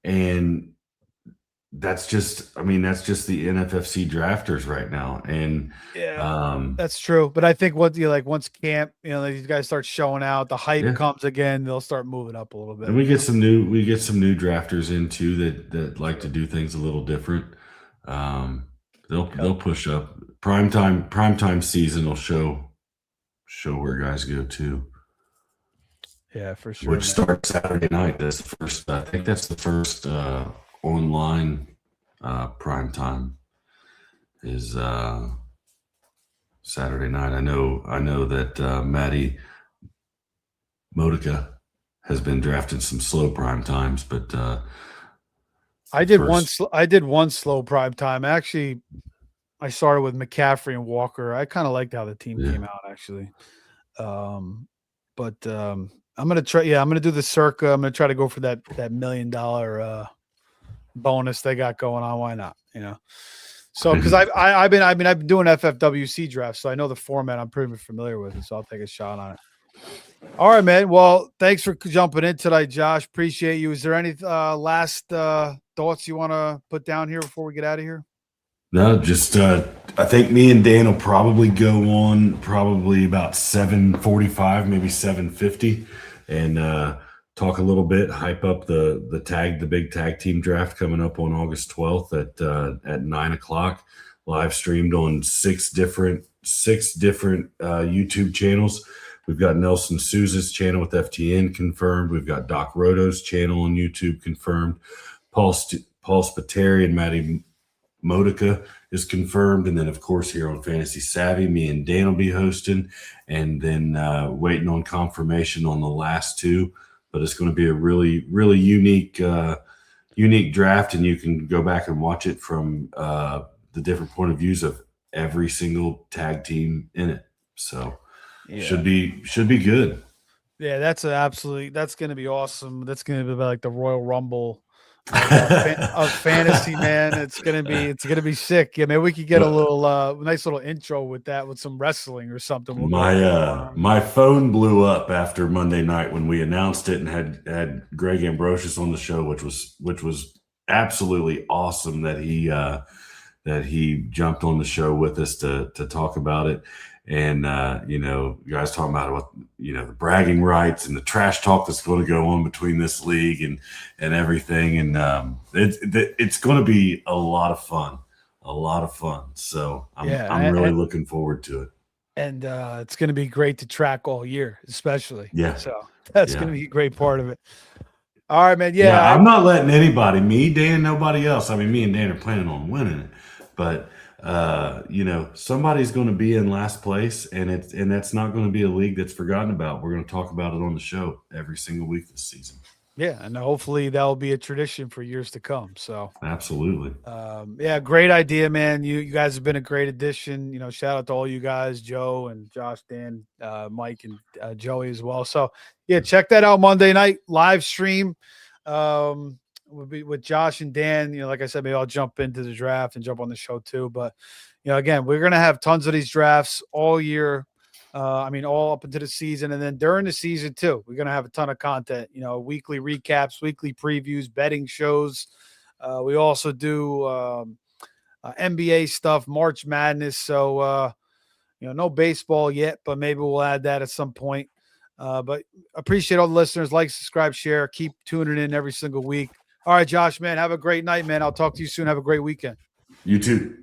Speaker 2: and that's just the NFFC drafters right now. And
Speaker 1: that's true. But I think once camp, these guys start showing out, the hype comes again, they'll start moving up a little bit.
Speaker 2: And we get some new drafters in too that like to do things a little different. They'll push up. Primetime season will show where guys go to.
Speaker 1: Yeah, for sure.
Speaker 2: Which starts Saturday night. That's the first. I think that's the first online primetime is Saturday night. I know that Maddie Modica has been drafting some slow prime times, but
Speaker 1: I did one slow prime time. Actually, I started with McCaffrey and Walker. I kind of liked how the team came out, actually. But I'm gonna try. Yeah, I'm gonna do the circa. I'm gonna try to go for that $1 million bonus they got going on. Why not? So because I've been doing FFWC drafts, so I know the format. I'm pretty familiar with it, so I'll take a shot on it. All right, man. Well, thanks for jumping in tonight, Josh. Appreciate you. Is there any last thoughts you want to put down here before we get out of here?
Speaker 2: No, just I think me and Dan will probably go on about 7:45, maybe 7:50. and talk a little bit, hype up the big tag team draft coming up on August 12th at 9:00, live streamed on six different YouTube channels. We've got Nelson Souza's channel with FTN confirmed. We've got Doc Roto's channel on YouTube confirmed. Paul Spateri and Matty Modica is confirmed. And then, of course, here on Fantasy Savvy, me and Dan will be hosting. And then waiting on confirmation on the last two. But it's going to be a really, really unique draft. And you can go back and watch it from the different point of views of every single tag team in it. So should be good.
Speaker 1: Yeah, that's going to be awesome. That's going to be like the Royal Rumble of fantasy, man. It's gonna be sick. Yeah, maybe we could get a little nice little intro with that, with some wrestling or something.
Speaker 2: My phone blew up after Monday night when we announced it and had Greg Ambrosius on the show, which was absolutely awesome that he jumped on the show with us to talk about it. And, you guys talking about the bragging rights and the trash talk that's going to go on between this league and everything. And it's going to be a lot of fun. So I'm really looking forward to it.
Speaker 1: And it's going to be great to track all year, especially.
Speaker 2: Yeah.
Speaker 1: So that's going to be a great part of it. All right, man. Yeah.
Speaker 2: I'm not letting anybody, me, Dan, nobody else. I mean, me and Dan are planning on winning it, but somebody's going to be in last place, and that's not going to be a league that's forgotten about. We're going to talk about it on the show every single week this season.
Speaker 1: Yeah, and hopefully that will be a tradition for years to come. So
Speaker 2: absolutely.
Speaker 1: Great idea, man. You guys have been a great addition. Shout out to all you guys, Joe and Josh, Dan, Mike, and Joey as well. So yeah, check that out Monday night live stream. Will be with Josh and Dan. Like I said, maybe I'll jump into the draft and jump on the show too. But again, we're gonna have tons of these drafts all year. All up into the season, and then during the season too. We're gonna have a ton of content. Weekly recaps, weekly previews, betting shows. We also do NBA stuff, March Madness. So no baseball yet, but maybe we'll add that at some point. But appreciate all the listeners. Like, subscribe, share. Keep tuning in every single week. All right, Josh, man, have a great night, man. I'll talk to you soon. Have a great weekend.
Speaker 2: You too.